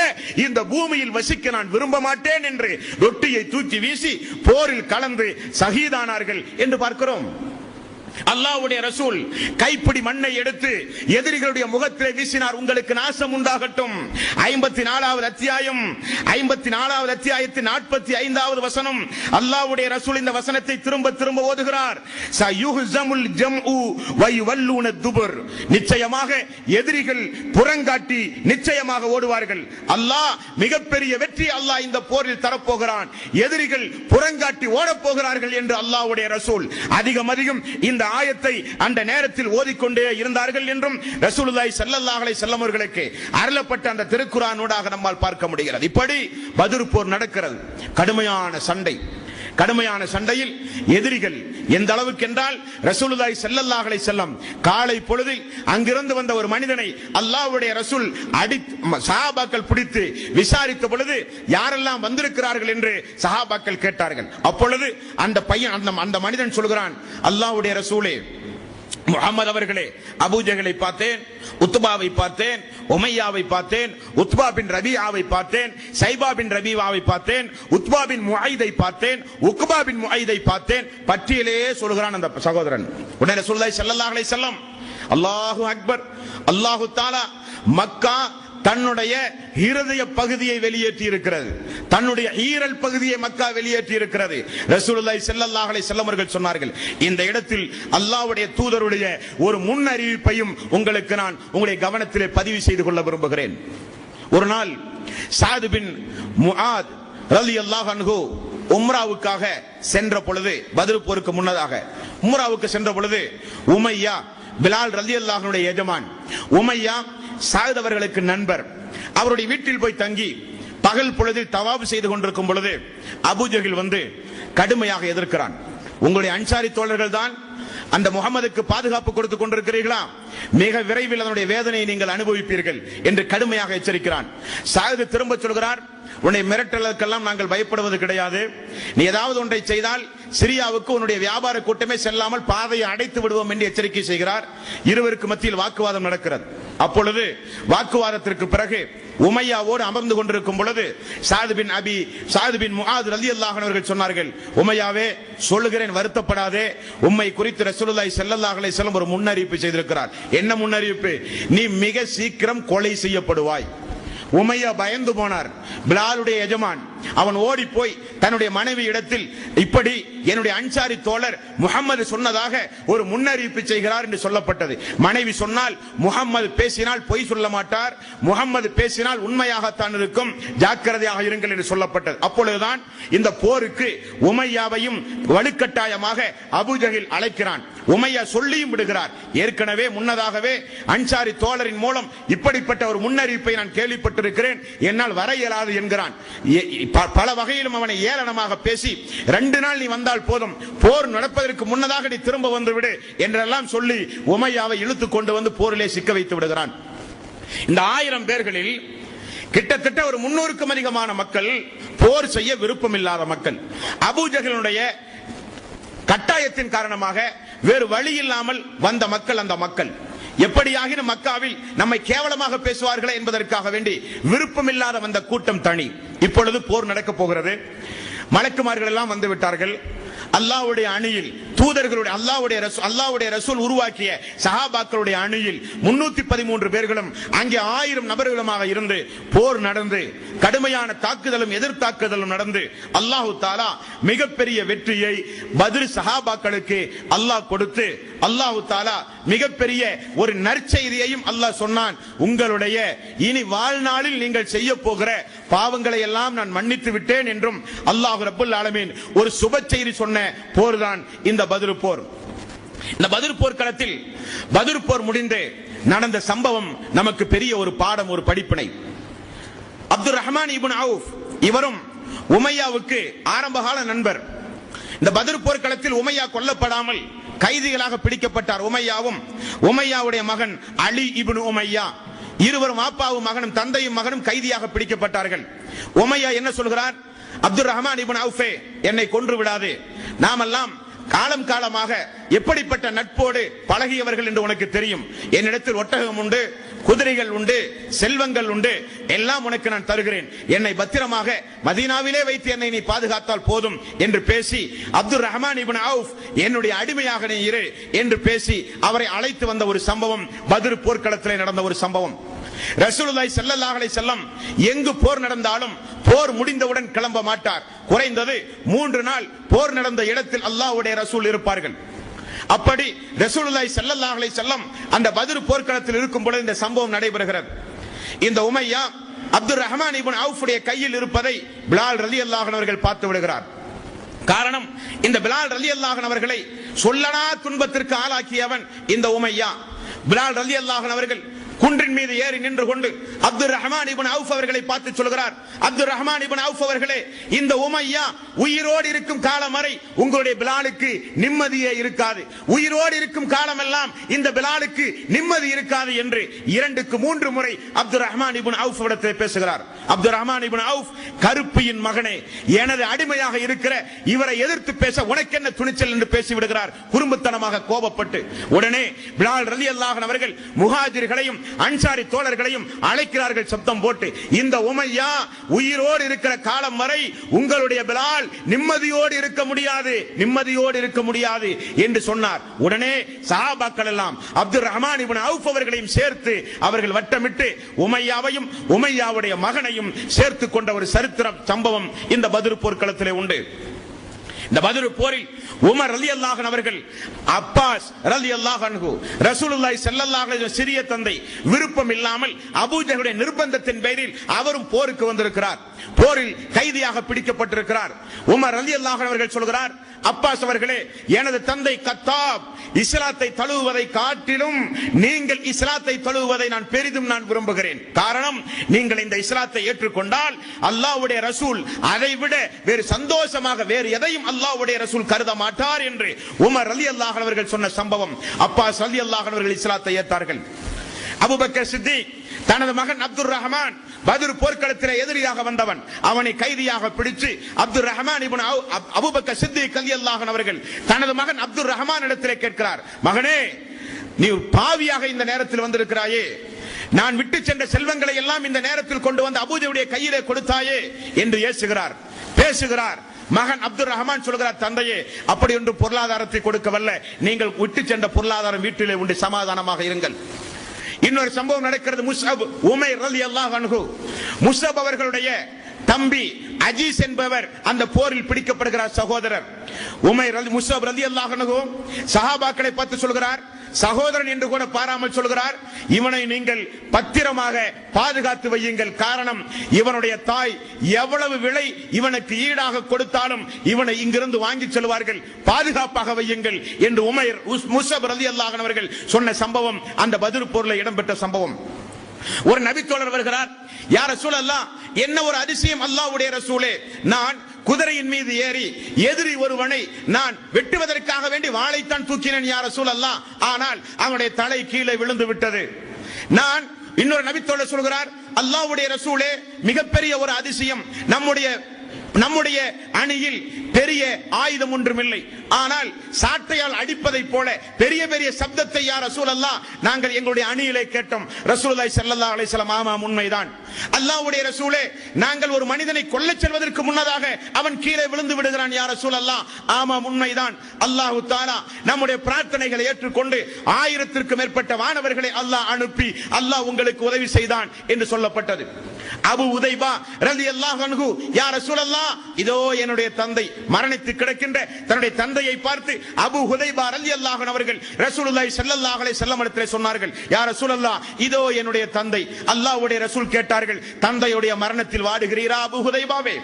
இந்த பூமியில் வசிக்க நான் விரும்ப மாட்டேன் என்று ரொட்டியை தூக்கி வீசி போரில் கலந்து ஷஹீதானார்கள் என்று பார்க்கிறோம். அல்லாஹ்வுடைய ரசூல் கைப்பிடி மண்ணை எடுத்து எதிரிகளுடைய முகத்திலே வீசினார், உங்களுக்கு நாசம் உண்டாகட்டும். 54வது அத்தியாயம், 54வது அத்தியாயத்தின் 45வது வசனம், அல்லாஹ்வுடைய ரசூல் இந்த வசனத்தை திரும்ப திரும்ப ஓதுகிறார். சயுஹ்ஸமுல் ஜம்உ வயுவல்லூன துபுர், நிச்சயமாக எதிரிகள் புறங்காட்டி நிச்சயமாக ஓடுவார்கள். அல்லாஹ் மிகப்பெரிய வெற்றி அல்லாஹ் இந்த போரில் தரப்போகிறான், எதிரிகள் புறங்காட்டி ஓடப் போகிறார்கள் என்று அல்லாஹ்வுடைய ரசூல் அதிகம் அதிகம் இந்த ஆயத்தை அந்த நேரத்தில் ஓதிக்கொண்டே இருந்தார்கள் என்றும் ரசூலுல்லாஹி ஸல்லல்லாஹு அலைஹி வஸல்லம் அவர்களுக்கு அருளப்பட்ட அந்த திருக்குர்ஆனோடாக நம்மால் பார்க்க முடிகிறது. இப்படி பத்ர் போர் நடக்கிறது, கடுமையான சண்டை. கடுமையான சண்டையில் எதிரிகள் எந்த அளவுக்கு என்றால் ரசூலுல்லாஹி ஸல்லல்லாஹு அலைஹி வஸல்லம் காலை பொழுதில் அங்கிருந்து வந்த ஒரு மனிதனை அல்லாஹ்வுடைய ரசூல் சஹாபாக்கள் பிடித்து விசாரித்த பொழுது யாரெல்லாம் வந்திருக்கிறார்கள் என்று சஹாபாக்கள் கேட்டார்கள். அப்பொழுது அந்த பையன், அந்த மனிதன் சொல்கிறான், அல்லாஹ்வுடைய ரசூலே, முஹம்மது அவர்களே, அபூஜஹலை பார்த்தேன், உத்பாவை பார்த்தேன், உமையாவை பார்த்தேன், உத்பா பின் ரபீஆவை பார்த்தேன், சைபா பின் ரபீஆவை பார்த்தேன், உத்பா பின் முஐதை பார்த்தேன், உக்பா பின் முஐதை பார்த்தேன், பட்டியலே சொல்கிறான் அந்த சகோதரன். உடனே ரசூலுல்லாஹி ஸல்லல்லாஹு அலைஹி வஸல்லம், அல்லாஹு அக்பர், அல்லாஹு தஆலா மக்கா தன்னுடைய ஹிருதய பகுதியை வெளியேற்றி இருக்கிறது, தன்னுடைய ஈரல் பகுதியை மக்கா வெளியேற்றி இருக்கிறது. ரசூலுல்லாஹி ஸல்லல்லாஹு அலைஹி வஸல்லம் அவர்கள் சொன்னார்கள், இந்த இடத்தில் அல்லாஹ்வுடைய தூதருடைய ஒரு முன் அறிவிப்பையும் உங்களுக்கு நான் உங்களுடைய கவனத்திலே பதிவு செய்து கொள்ள விரும்புகிறேன். ஒரு நாள் சாத் பின் முஆத் ரலியல்லாஹு அன்ஹு உம்ராவுக்காக சென்ற பொழுது, பத்ர் போருக்கு முன்னதாக உம்ராவுக்கு சென்ற பொழுது, உமையா பிலால் ரலியல்லாஹு அன்ஹுடைய எஜமான் உமையா சாத் அவர்களுக்கு நண்பர், அவருடைய வீட்டில் போய் தங்கி பகல் பொழுதில் தவாப் செய்து கொண்டிருக்கும் பொழுது அபூஜஹல் வந்து கடுமையாக எதிர்க்கிறான். உங்களுடைய அன்சாரி தோழர்கள் தான் அந்த முகமதுக்கு பாதுகாப்பு கொடுத்துக் கொண்டிருக்கிறீர்களா, மிக விரைவில் அதனுடைய வேதனையை நீங்கள் அனுபவிப்பீர்கள் என்று கடுமையாக எச்சரிக்கிறான். சாது திரும்ப சொல்கிறார், உன்னை மிரட்டலுக்கெல்லாம் நாங்கள் பயப்படுவது கிடையாது, நீ ஏதாவது ஒன்றை செய்தால் சிரியாவுக்கு உன்னுடைய வியாபார கூட்டமே செல்லாமல் பாதையை அடைத்து விடுவோம் என்று எச்சரிக்கை செய்கிறார். இருவருக்கு மத்தியில் வாக்குவாதம் நடக்கிறது. அப்பொழுது வாக்குவாதத்திற்கு பிறகு உமையாவோடு அமர்ந்து கொண்டிருக்கும் பொழுது சாத் பின் முஆத் ரலியல்லாஹு அன்ஹு அவர்கள் சொன்னார்கள், உமையாவே சொல்லுகிறேன், வருத்தப்படாதே, உம்மை குறித்து ரசூலுல்லாஹி ஸல்லல்லாஹு அலைஹி வஸல்லம் ஒரு முன்னறிவிப்பு செய்திருக்கிறார். என்ன முன்னறிவிப்பு? நீ மிக சீக்கிரம் கொலை செய்யப்படுவாய். உமையா பயந்து போனார். பிலாலுடைய எஜமான் அவன் ஓடி போய் தன்னுடைய மனைவி இடத்தில் இப்படி என்னுடைய அன்சாரி தோழர் முகமது சொன்னதாக ஒரு முன்னறிவிப்பு செய்கிறார் என்று சொல்லப்பட்டது. மனைவி சொன்னால் முகமது பேசினால் பொய் சொல்ல மாட்டார், முகமது பேசினால் உண்மையாகத்தான் இருக்கும், ஜாக்கிரதையாக இருங்கள் என்று சொல்லப்பட்டது. அப்பொழுதுதான் இந்த போருக்கு உமையாவையும் வலுக்கட்டாயமாக அபூஜஹில் அழைக்கிறான். உமையா சொல்லியும் விடுகிறார். ஏற்கனவே முன்னதாகவே அன்சாரி தோழரின் மூலம் இப்படிப்பட்ட ஒரு முன்னறிவிப்பை நான் கேள்விப்பட்டிருக்கிறேன், என்னால் வர இயலாது என்கிறான். பல வகையிலும் அவனை ஏளனமாக பேசி 2 நாள் நீ வந்தால் போதும், போர் நடப்பதற்கு முன்னதாக நீ திரும்ப வந்து விடு என்றெல்லாம் சொல்லி உமையாவை இழுத்து கொண்டு வந்து போரிலே சிக்க வைத்து விடுகிறான். இந்த 1000 பேர்களில் கிட்டத்தட்ட ஒரு 300க்கும் அதிகமான மக்கள் போர் செய்ய விருப்பம் இல்லாத மக்கள். அபூஜஹலுடைய கட்டாயத்தின் காரணமாக வேறு வழி இல்லாமல் வந்த மக்கள். அந்த மக்கள் எப்படியாகினும் மக்காவில் நம்மை கேவலமாக பேசுவார்களே என்பதற்காக வேண்டி விருப்பமில்லாத வந்த கூட்டம் தனி. இப்பொழுது போர் நடக்க போகிறது. மலக்குமார்கள் எல்லாம் வந்து விட்டார்கள். அல்லாஹ்வுடைய அணியில் தூதர்களுடைய அல்லாஹ்வுடைய ரசூல் உருவாக்கிய சஹாபாக்களுடைய அணியில் 313 பேர்களும் அங்கே 1000 நபர்களுமாக இருந்து போர் நடந்து கடுமையான தாக்குதலும் எதிர்த்தாக்குதலும் நடந்து அல்லாஹு தஆலா மிகப்பெரிய வெற்றியை பத்ர் சஹாபாக்களுக்கு அல்லாஹ் கொடுத்து அல்லாஹு தஆலா மிகப்பெரிய ஒரு நற்செய்தியையும் அல்லாஹ் சொன்னான். உங்களுடைய இனி வாழ்நாளில் நீங்கள் செய்ய போகிற பாவங்களை எல்லாம் நான் மன்னித்து விட்டேன் என்றும் அல்லாஹ் ரப்பல் ஆலமீன் ஒரு சுப செய்தி சொன்ன போர்தான் இந்த பத்ர் போர். இந்த பத்ர் போர்க்களத்தில் பத்ர் போர் முடிந்து நடந்த சம்பவம் நமக்கு பெரிய ஒரு பாடம், ஒரு படிப்பினை. அப்துர் ரஹ்மான் இப்னு அவுஃப் இவரும் உமையாவுக்கு ஆரம்பகால நண்பர். இந்த பத்ர் போர்க்களத்தில் உமையா கொல்லப்படாமல் கைதிகளாக பிடிக்கப்பட்டார். உமையாவும் உமையாவுடைய மகன் அலி இப்னு உமையா இருவரும் அப்பாவும் மகனும் தந்தையும் மகனும் கைதியாக பிடிக்கப்பட்டார்கள். உமையா என்ன சொல்கிறார்? அப்துர் ரஹ்மான் இப்னு அவுஃபே, என்னை கொன்று விடாது, நாமெல்லாம் காலம் காலமாக எப்படிப்பட்ட நட்போடு பழகியவர்கள் என்று உனக்கு தெரியும். என்னிடத்தில் ஒட்டகம் உண்டு, குதிரைகள் உண்டு, செல்வங்கள் உண்டு, எல்லாம் உனக்கு நான் தருகிறேன். என்னை பத்திரமாக மதீனாவிலே வைத்து என்னை நீ பாதுகாத்தால் போதும் என்று பேசி அப்துர் ரஹ்மான் இப்னு அவுஃப் என்னுடைய அடிமையாக நீ இரு என்று பேசி அவரை அழைத்து வந்த ஒரு சம்பவம் பத்ர் போர்க்களத்திலே நடந்த ஒரு சம்பவம். ரசூலுல்லாஹி ஸல்லல்லாஹு அலைஹி வஸல்லம் எங்கு போர் நடந்தாலும் போர் முடிந்தவுடன் கிளம்ப மாட்டார். குறைந்தது 3 நாள் போர் நடந்த இடத்தில் அல்லாஹ்வுடைய ரசூல் இருப்பார்கள். அப்படி ரசூலுல்லாஹி ஸல்லல்லாஹு அலைஹி வஸல்லம் அந்த பத்ர் போர்க்களத்தில் இருக்கும் பொழுது இந்த சம்பவம் நடைபெறுகிறது. இந்த உமையா அப்துர் ரஹ்மான் இப்னு அவுஃபுடைய கையில் இருப்பதை பிலால் ரலியல்லாஹு அன்ஹு அவர்கள் பார்த்து விடுகிறார். காரணம், இந்த பிலால் ரலியல்லாஹு அன்ஹு அவர்களை சொல்லனா துன்பத்திற்கு ஆளாக்கியவன் இந்த உமையா. பிலால் ரலியல்லாஹு அன்ஹு அவர்கள் குன்றின் மீது ஏறி நின்று கொண்டு அப்துர் ரஹ்மான் இப்னு அவுஃப் அவர்களை பார்த்து சொல்கிறார், அப்துர் ரஹ்மான் இப்னு அவுஃப் அவர்களே, இந்த உமையா உயிரோடு இருக்கும் காலம் வரை உங்களுடைய பிலாலுக்கு நிம்மதியே இருக்காது, உயிரோடு இருக்கும் காலமெல்லாம் இந்த பிலாலுக்கு நிம்மதி இருக்காது என்று 2க்கு 3 முறை அப்துர் ரஹ்மான் இப்னு அவுஃப் இடத்தில் பேசுகிறார். அப்துர் ரஹ்மான் இப்னு அவுஃப், கருப்பியின் மகனே, எனது அடிமையாக இருக்கிற இவரை எதிர்த்து பேச உனக்கு என்ன துணிச்சல் என்று பேசி விடுகிறார் குறும்புத்தனமாக கோபப்பட்டு. உடனே பிலால் ரலியல்லாஹு அன்ஹு அவர்கள் முஹாஜிர்களையும் அன்சாரி தோழர்களையும் அழைக்கிறார்கள் சப்தம் போட்டு, இந்த உமையா உயிரோடு இருக்கிற காலம் வரை உங்களுடைய பிலால் நிம்மதியோடு இருக்க முடியாது, நிம்மதியோடு இருக்க முடியாது என்று சொன்னார். உடனே சஹாபாக்கள் எல்லாம் அப்துர் ரஹ்மான் இப்னு அவுஃப் அவர்களையும் சேர்த்து அவர்கள் வட்டமிட்டு உமையாவையும் உமையாவுடைய மகனையும் சேர்த்து கொண்ட ஒரு சரித்திர சம்பவம் இந்த பத்ர் போர்க்களத்திலே உண்டு. இந்த பத்ர் போரில் உமர் ரலியல்லாஹு அன்ஹு அவர்கள், அப்பாஸ் ரலியல்லாஹு அன்ஹு, ரசூலுல்லாஹி ஸல்லல்லாஹு அலைஹி வஸல்லம் சிறிய தந்தை, விருப்பம் இல்லாமல் அபூஜஹலுடைய நிர்பந்தத்தின் பேரில் அவரும் போருக்கு வந்திருக்கிறார். போரில் கைதியாக பிடிக்கப்பட்டிருக்கிறார். உமர் ரலியல்லாஹு அன்ஹு அவர்கள் சொல்கிறார், அப்பாஸ் அவர்களே, எனது தந்தை கத்தாப் இஸ்லாத்தை தழுவுவதை காட்டிலும் நீங்கள் இஸ்லாத்தை தழுவுவதை நான் பெரிதும் விரும்புகிறேன். காரணம், நீங்கள் இந்த இஸ்லாத்தை ஏற்றுக்கொண்டால் அல்லாஹ்வுடைய ரசூல் அதை விட வேறு சந்தோஷமாக வேறு எதையும் அல்லாஹ்வுடைய ரசூல் கருத மாட்டார் என்று உமர் ரலியல்லாஹு அன்ஹு அவர்கள் சொன்ன சம்பவம். அப்பாஸ் ரலியல்லாஹு அன்ஹு அவர்கள் இஸ்லாத்தை ஏற்றார்கள். அபூபக்கர் சித்திக் தனது மகன் அப்துர் ரஹ்மான் பத்ர் போர்க்களத்திலே எதிரியாக வந்தவன், அவனை கைதியாக பிடித்து அப்துர் ரஹ்மான் இப்னு அபூபக்கர் சித்திக் ரலியல்லாஹு அன்ஹு அவர்கள் தனது மகன் அப்துர் ரஹ்மான் இடத்திலே கேட்கிறார், மகனே, நீ பாவியாக இந்த நேரத்தில் வந்திருக்கிறாயே, நான் விட்டு சென்ற செல்வங்களை எல்லாம் இந்த நேரத்தில் கொண்டு வந்து அபூஜஹலுடைய கையிலே கொடுத்தாயே என்று ஏசுகிறார், பேசுகிறார். மகன் அப்துர் ரஹ்மான் சொல்கிறார், தந்தையே, அப்படி ஒன்று பொருளாதாரத்தை கொடுக்கவல்ல, நீங்கள் விட்டு சென்ற பொருளாதாரம் வீட்டிலே உண்டு, சமாதானமாக இருங்கள். இன்னொரு சம்பவம் நடக்கிறது. முஸ்அப் உமைர் ரலியல்லாஹு அன்ஹு, முஸ்அப் அவர்களுடைய தம்பி அஜீஸ் என்பவர் அந்த போரில் பிடிக்கப்படுகிறார். சகோதரர் உமைர் முஸ்அப் ரலியல்லாஹு அன்ஹு சஹாபாக்களை பார்த்து சொல்கிறார், சகோதரன் என்று கூட பாராமல் சொல்கிறார், இவனை நீங்கள் பத்திரமாக பாதுகாத்து வையுங்கள். காரணம், இவனுடைய தாய் எவ்வளவு விலை இவனுக்கு ஈடாக கொடுத்தாலும் இவனை இங்கிருந்து வாங்கி செல்வார்கள், பாதுகாப்பாக வையுங்கள் என்று உமைர் முஸ்அப் ரலியல்லாஹு அன்ஹு அவர்கள் சொன்ன சம்பவம் அந்த பத்ர் போரில் இடம்பெற்ற சம்பவம். ஒரு நபித்தோழர் வருகிறார், யா ரசூலல்லாஹ், என்ன ஒரு அதிசயம் அல்லாஹ்வுடைய ரசூலே, நான் குதிரையின் மீது ஏறி எதிரி ஒருவனை நான் வெட்டுவதற்காக வேண்டி வாளைத்தான் தூக்கினேன் யா ரசூலல்லாஹ், ஆனால் அவனுடைய தலை கீழே விழுந்து விட்டது. நான் இன்னொரு நபித்தோழர் சொல்கிறார், அல்லாஹ்வுடைய ரசூலே, மிகப்பெரிய ஒரு அதிசயம், நம்முடைய அணியில் பெரிய ஆயுதம் ஒன்றுமில்லை, ஆனால் சாட்டையால் அடிப்பதை போல பெரிய பெரிய சப்தத்தை யா ரசூலல்லாஹ் நாங்கள் எங்களுடைய அணியிலே கேட்டோம். ரசூலுல்லாஹி ஸல்லல்லாஹு அலைஹி வஸல்லம், ஆமாம் உண்மைதான். அல்லாஹ்வுடைய ரசூலே, நாங்கள் ஒரு மனிதனை கொல்லச் செல்வதற்கு முன்னதாக அவன் கீழே விழுந்து விடுகிறான் யா ரசூலல்லாஹ், ஆமாம் உண்மைதான். அல்லாஹ் தஆலா நம்முடைய பிரார்த்தனைகளை ஏற்றுக்கொண்டு 1000க்கும் மேற்பட்ட வானவர்களை அல்லாஹ் அனுப்பி அல்லாஹ் உங்களுக்கு உதவி செய்தான் என்று சொல்லப்பட்டது. அபு உதைபா ரலியல்லாஹு அன்ஹு, யா ரசூலல்லாஹ், இதோ என்னுடைய தந்தை மரணித்து கிடக்கின்ற தன்னுடைய தந்தையை பார்த்து அபு உதைபா ரலியல்லாஹு அன்ஹு அவர்கள் ரசூலுல்லாஹி ஸல்லல்லாஹு அலைஹி வஸல்லம் இடத்திலே சொன்னார்கள், யா ரசூலல்லாஹ், இதோ என்னுடைய தந்தை. அல்லாஹ்வுடைய ரசூல் கேட்டார்கள், தந்தையுடைய மரணத்தில் வாடுகிறீரா அபு உதைபாவே?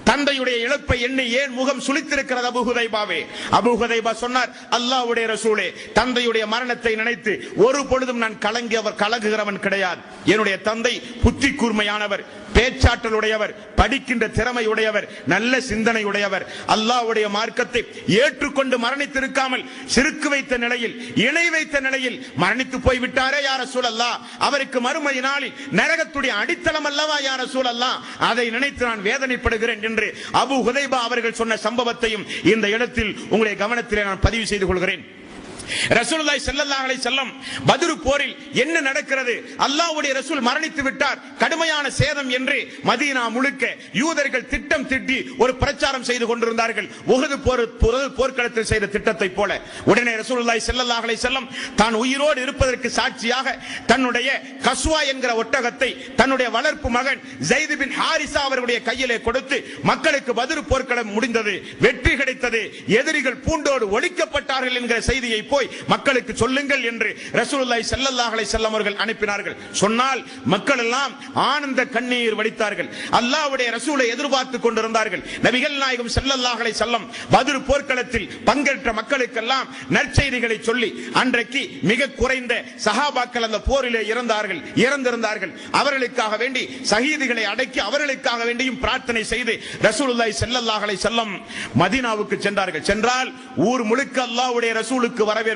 தந்தையுடைய இழப்பை எண்ணி ஏன் முகம் சுளித்திருக்கிறது அபு உதைபாவே? அபு உதைபா சொன்னார், அல்லாஹ்வுடைய ரசூலே, தந்தையுடைய மரணத்தை நினைத்து ஒரு பொழுதும் நான் கலங்குகிறவன் கிடையாது. என்னுடைய தந்தை புத்தி கூர்மையானவர், பேச்சாற்றல் உடையவர், படிக்கின்ற திறமை உடையவர், நல்ல சிந்தனை உடையவர். அல்லாஹ்வுடைய மார்க்கத்தை ஏற்றுக்கொண்டு மரணித்திருக்காமல் சிறுக்கு வைத்த நிலையில், இணை வைத்த நிலையில் மரணித்து போய்விட்டாரே யா ரசூலல்லாஹ், அவருக்கு மறுமை நாளில் நரகத்துடைய அடித்தளம் அல்லவா யா ரசூலல்லாஹ், அதை நினைத்து நான் வேதனைப்படுகிறேன் என்று அபு உதைபா அவர்கள் சொன்ன சம்பவத்தையும் இந்த இடத்தில் உங்களுடைய கவனத்திலே நான் பதிவு செய்து கொள்கிறேன். ரசூலுல்லாஹி ஸல்லல்லாஹு அலைஹி வஸல்லம் பத்ர் போரில் என்ன நடக்கிறது, அல்லாஹ்வுடைய ரசூல் மரணித்து விட்டார், கடுமையான சேதம் என்று மதீனா முழுக்க யூதர்கள் திட்டம் திட்டி ஒரு பிரச்சாரம் செய்து கொண்டிருந்தார்கள், உஹது போர்க்களத்தில் செய்த திட்டத்தை போல. உடனே ரசூலுல்லாஹி ஸல்லல்லாஹு அலைஹி வஸல்லம் தான் உயிரோடு இருப்பதற்கு சாட்சியாக தன்னுடைய கஸ்வா என்கிற ஒட்டகத்தை தன்னுடைய வளர்ப்பு மகன் ஸைத் பின் ஹாரிஸா அவர்களுடைய கையிலே கொடுத்து, மக்களுக்கு பத்ர் போர்க்களம் முடிந்தது, வெற்றி கிடைத்தது, எதிரிகள் பூண்டோடு ஒழிக்கப்பட்டார்கள் என்கிற செய்தியை போய் மக்களுக்கு சொல்லுங்கள் என்று ரசூலுல்லாஹி ஸல்லல்லாஹு அலைஹி வஸல்லம் அவர்கள் அனுப்பினார்கள். சொன்னால் மக்கள் எல்லாம் ஆனந்த கண்ணீர் வடித்தார்கள். அல்லாஹ்வுடைய ரசூலை எதிர்பார்த்துக் கொண்டிருந்தார்கள். நபிகள் நாயகம் ஸல்லல்லாஹு அலைஹி வஸல்லம் பத்ர் போர்க்களத்தில் பங்கேற்ற மக்களுக்கெல்லாம் நற்செய்திகளை சொல்லி, அன்றைக்கு மிக குறைந்த சஹாபாக்கள் அந்த போரிலே இறந்திருந்தார்கள். அவர்களுக்காக வேண்டி ஷஹீதுகளை அடக்கி அவர்களுக்காக வேண்டியும் பிரார்த்தனை செய்து ரசூலுல்லாஹி ஸல்லல்லாஹு அலைஹி வஸல்லம் மதீனாவுக்கு சென்றார்கள். சென்றால் ஊர் முழுக்க அல்லாஹ்வுடைய ரசூலுக்கு வரவேற்பு.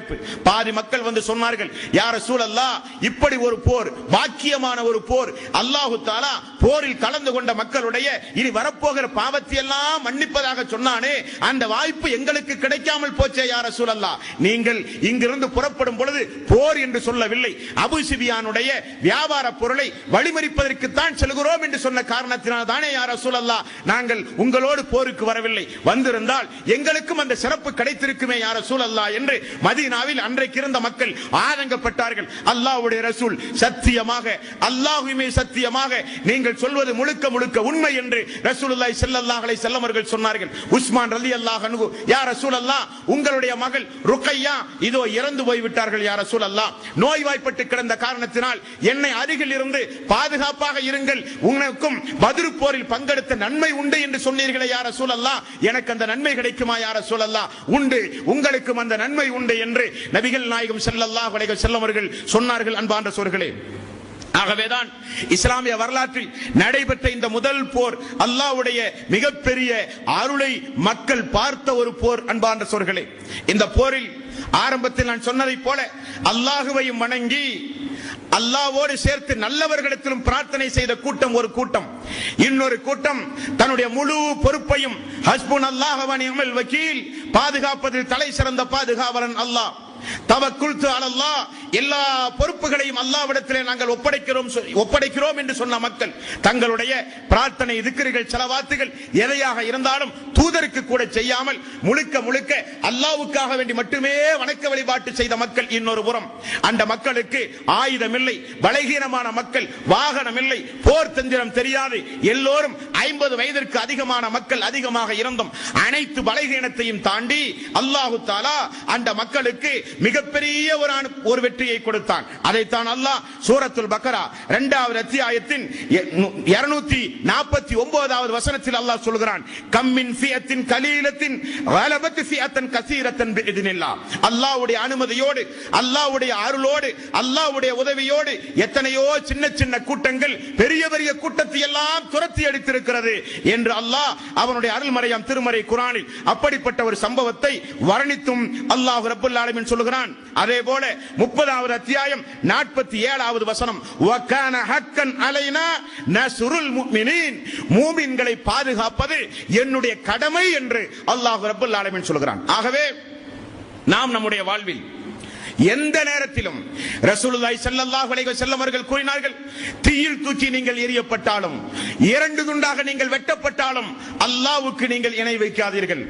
பாதி மக்கள் வந்து சொன்னார்கள், யா ரசூலல்லாஹ், இப்படி ஒரு போர், பாக்கியமான ஒரு போர், அல்லாஹ் தஆலா போரில் கலந்து கொண்ட மக்களுடைய இனி வரப்போகிற பாவத்தை எல்லாம் மன்னிப்பதாக சொன்னானே, அந்த வாய்ப்பு எங்களுக்கு கிடைக்காமல் போச்சே யா ரசூலல்லாஹ். நீங்கள் இங்கிருந்து புறப்படும் பொழுது போர் என்று சொல்லவில்லை, அபூ சுஃபியானுடைய வியாபார பொருளை வழிமறிப்பதற்கு தான் செல்கிறோம் என்று சொன்ன காரணத்தினால் தானே யா ரசூலல்லாஹ் நாங்கள் உங்களோடு போருக்கு வரவில்லை, வந்திருந்தால் எங்களுக்கும் அந்த சிறப்பு கிடைத்திருக்குமே யா ரசூலல்லாஹ் என்று மதீனாவில் அன்றைக்கு இருந்த மக்கள் ஆதங்கப்பட்டார்கள். அல்லாஹ்வுடைய ரசூல் சத்தியமாக, அல்லாஹ்வுமே சத்தியமாக, நீங்கள் சொல்வது முழுக்க முழுக்க உண்மை என்று ரசூலுல்லாஹி ஸல்லல்லாஹு அலைஹி வஸல்லம் அவர்கள் சொன்னார்கள். உஸ்மான் ரலியல்லாஹு அன்ஹு, யா ரசூலல்லாஹ், உங்களுடைய மகள் ருக்கையா இதோ இறந்து போய் விட்டார்கள் யா ரசூலல்லாஹ், நோய்வாய்ப்பட்டு கிடந்த காரணத்தினால் என்னை அருகில் இருந்து பாதுகாப்பாக இருங்கள், உனக்கும் பத்ர் போரில் பங்கெடுத்த நன்மை உண்டு என்று சொன்னீர்களே யா ரசூலல்லாஹ், எனக்கு அந்த நன்மை கிடைக்குமா யா ரசூலல்லாஹ்? உண்டு, உங்களுக்கும் அந்த நன்மை உண்டு என்று நபிகள் நாயகம் ஸல்லல்லாஹு அலைஹி வஸல்லம் அவர்கள் சொன்னார்கள். அன்பார்ந்த சோர்களே, ஆகவேதான் இஸ்லாமிய வரலாற்றில் நடைபெற்ற இந்த முதல் போர் அல்லாஹ்வுடைய மிகப்பெரிய அருளை மக்கள் பார்த்த ஒரு போர். அன்பார்ந்த சோர்களே, இந்த போரில் ஆரம்பத்தில் நான் சொன்னதை போல அல்லாஹுவையும் வணங்கி அல்லாஹ்வோடு சேர்த்து நல்லவர்களிடத்திலும் பிரார்த்தனை செய்த கூட்டம் ஒரு கூட்டம். இன்னொரு கூட்டம் தன்னுடைய முழு பொறுப்பையும் ஹஸ்புனல்லாஹு வ நிஅமல் வக்கீல், பாதுகாப்பதில் தலை சிறந்த பாதுகாவலன் அல்லாஹ், தவக்குல்து அலல்லாஹ், எல்லா பொறுப்புகளையும் அல்லாஹ்விடத்திலே நாங்கள் ஒப்படைக்கிறோம் என்று சொன்ன மக்கள் தங்களுடைய பிரார்த்தனை, திக்ருகள், ஸலவாத்துகள் எதையாக இருந்தாலும் தூதருக்கு கூட செய்யாமல் முழுக்க முழுக்க அல்லாஹ்வுக்காக வேண்டி மட்டுமே வணக்க வழிபாட்டு செய்த மக்கள் இன்னொரு புறம். அந்த மக்களுக்கு ஆயுதம் இல்லை, பலகீனமான மக்கள், வாகனம் இல்லை, போர் தந்திரம் தெரியாது, எல்லோரும் 50 வயதிற்கு அதிகமான மக்கள் அதிகமாக இருந்தும் அனைத்து பலகீனத்தையும் தாண்டி அல்லாஹ் தஆலா அந்த மக்களுக்கு மிகப்பெரிய ஒரு வெற்றியை கொடுத்தான். அதைத்தான் அல்லாஹ் சூரத்துல் பக்ரா 2வது அத்தியாயத்தின் 249வது வசனத்தில் அல்லாஹ் சொல்கிறான், கம்மின் ஃபியத்தின் கலீலத்தின் கலபத் ஃபியத்தன் கஸீரத்தன் பிஇذنில்லாஹ். அல்லாஹ்வுடைய அனுமதியோடு, அல்லாஹ்வுடைய அருளோடு, அல்லாஹ்வுடைய உதவியோடு எத்தனையோ சின்ன சின்ன கூட்டங்கள் பெரிய பெரிய கூட்டத்தை எல்லாம் துரத்தி அடித்திருக்கிறது என்று அல்லாஹ் அவனுடைய அருள்மறையாம் திருமறை குர்ஆனில் அப்படிப்பட்ட ஒரு சம்பவத்தை வர்ணித்தும் அல்லாஹ் ரப்பல் ஆலமீன் சொல்கிறான். அதேபோல 30வது அத்தியாயம் 47வது வசனம், வகான ஹக்கன் அலைனா நஸ்ருல் முஃமினீன், மூமின்களை பாதுகாப்பது என்னுடைய கடமை என்று அல்லாஹ் ரப்பல் ஆலமீன் சொல்கிறான். ஆகவே நாம் நம்முடைய வாழ்வில் எந்த நேரத்திலும் ரசூலுல்லாஹி ஸல்லல்லாஹு அலைஹி வஸல்லம் அவர்கள் கூறினார்கள், தீயில் தூக்கி நீங்கள் எரியப்பட்டாலும், 2 துண்டாக நீங்கள் வெட்டப்பட்டாலும் அல்லாஹ்வுக்கு நீங்கள் இணை வைக்காதீர்கள்.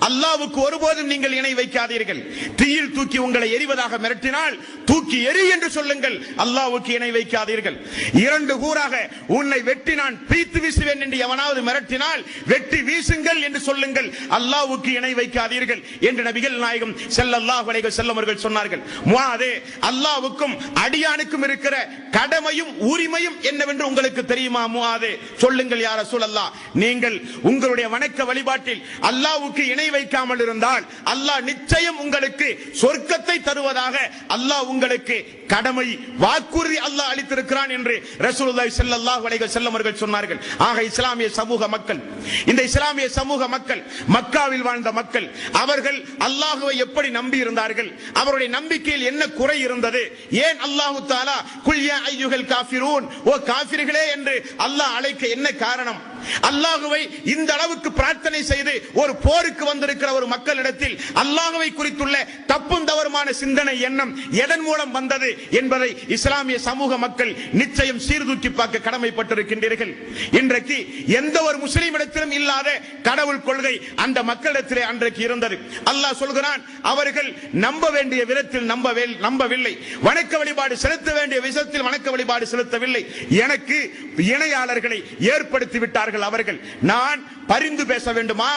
அல்லாஹ்வுக்கு ஒருபோதும் நீங்கள் இணை வைக்காதீர்கள். தீயில் தூக்கி உங்களை எரிவதாக மிரட்டினால் தூக்கி எரி என்று சொல்லுங்கள், அல்லாஹ்வுக்கு இணை வைக்காதீர்கள். 2 கூறாக உன்னை வெட்டி நான் பீத்து வீசுவேன் என்று எவனாவது மிரட்டினால் வெட்டி வீசுங்கள் என்று சொல்லுங்கள், அல்லாஹ்வுக்கு இணை வைக்காதீர்கள் என்று நபிகள் நாயகம் ஸல்லல்லாஹு அலைஹி வஸல்லம் அவர்கள் சொன்னார்கள். முஆதே, அல்லாஹ்வுக்கும் அடியானுக்கும் இருக்கிற கடமையும் உரிமையும் என்னவென்று உங்களுக்கு தெரியுமா முஆதே? சொல்லுங்கள் யா ரசூலல்லாஹ். நீங்கள் உங்களுடைய வணக்க வழிபாட்டில் அல்லாஹ்வுக்கு இணை வைக்காமல் இருந்தால் அல்லாஹ் நிச்சயம் உங்களுக்கு சொர்க்கத்தை தருவதாக அல்லாஹ் உங்களுக்கு கடமை வாக்குறுதி அல்லாஹ் அளித்திருக்கிறான் என்று ரசூலுல்லாஹி ஸல்லல்லாஹு அலைஹி வஸல்லம் அவர்கள் சொன்னார்கள். ஆக இஸ்லாமிய சமூக மக்கள், இந்த இஸ்லாமிய சமூக மக்கள், மக்காவில் வாழ்ந்த மக்கள், அவர்கள் அல்லாஹ்வை எப்படி நம்பி இருந்தார்கள்? அவருடைய நம்பிக்கையில் என்ன குறை இருந்தது? ஏன் அல்லாஹ் தஆலா குல் யா அய்யுஹல் காஃபிரூன், ஓ காஃபிர்களே என்று அல்லாஹ் அழைக்க என்ன காரணம்? அல்லாஹ்வை இந்த அளவுக்கு பிரார்த்தனை செய்து ஒரு போருக்கு வந்திருக்கிற ஒரு மக்களிடத்தில் அல்லாஹ்வை குறித்துள்ள தப்பும் தவறுமான சிந்தனை எண்ணம் எதன் மூலம் வந்தது என்பதை இஸ்லாமிய சமூக மக்கள் நிச்சயம் சீர்தூக்கி பார்க்க கடமைப்பட்டிருக்கின்றீர்கள். இன்றைக்கு எந்த ஒரு முஸ்லிமிடத்திலும் இல்லாத கடவுள் கொள்கை அந்த மக்களிடத்திலே அன்றைக்கு இருந்தது. அல்லாஹ் சொல்கிறான், அவர்கள் நம்ப வேண்டிய விதத்தில் நம்பவில்லை, வணக்க வழிபாடு செலுத்த வேண்டிய விதத்தில் வணக்க வழிபாடு செலுத்தவில்லை, எனக்கு இணையாளர்களை ஏற்படுத்தி விட்டார்கள். அவர்கள் நான் பரிந்து பேச வேண்டுமா?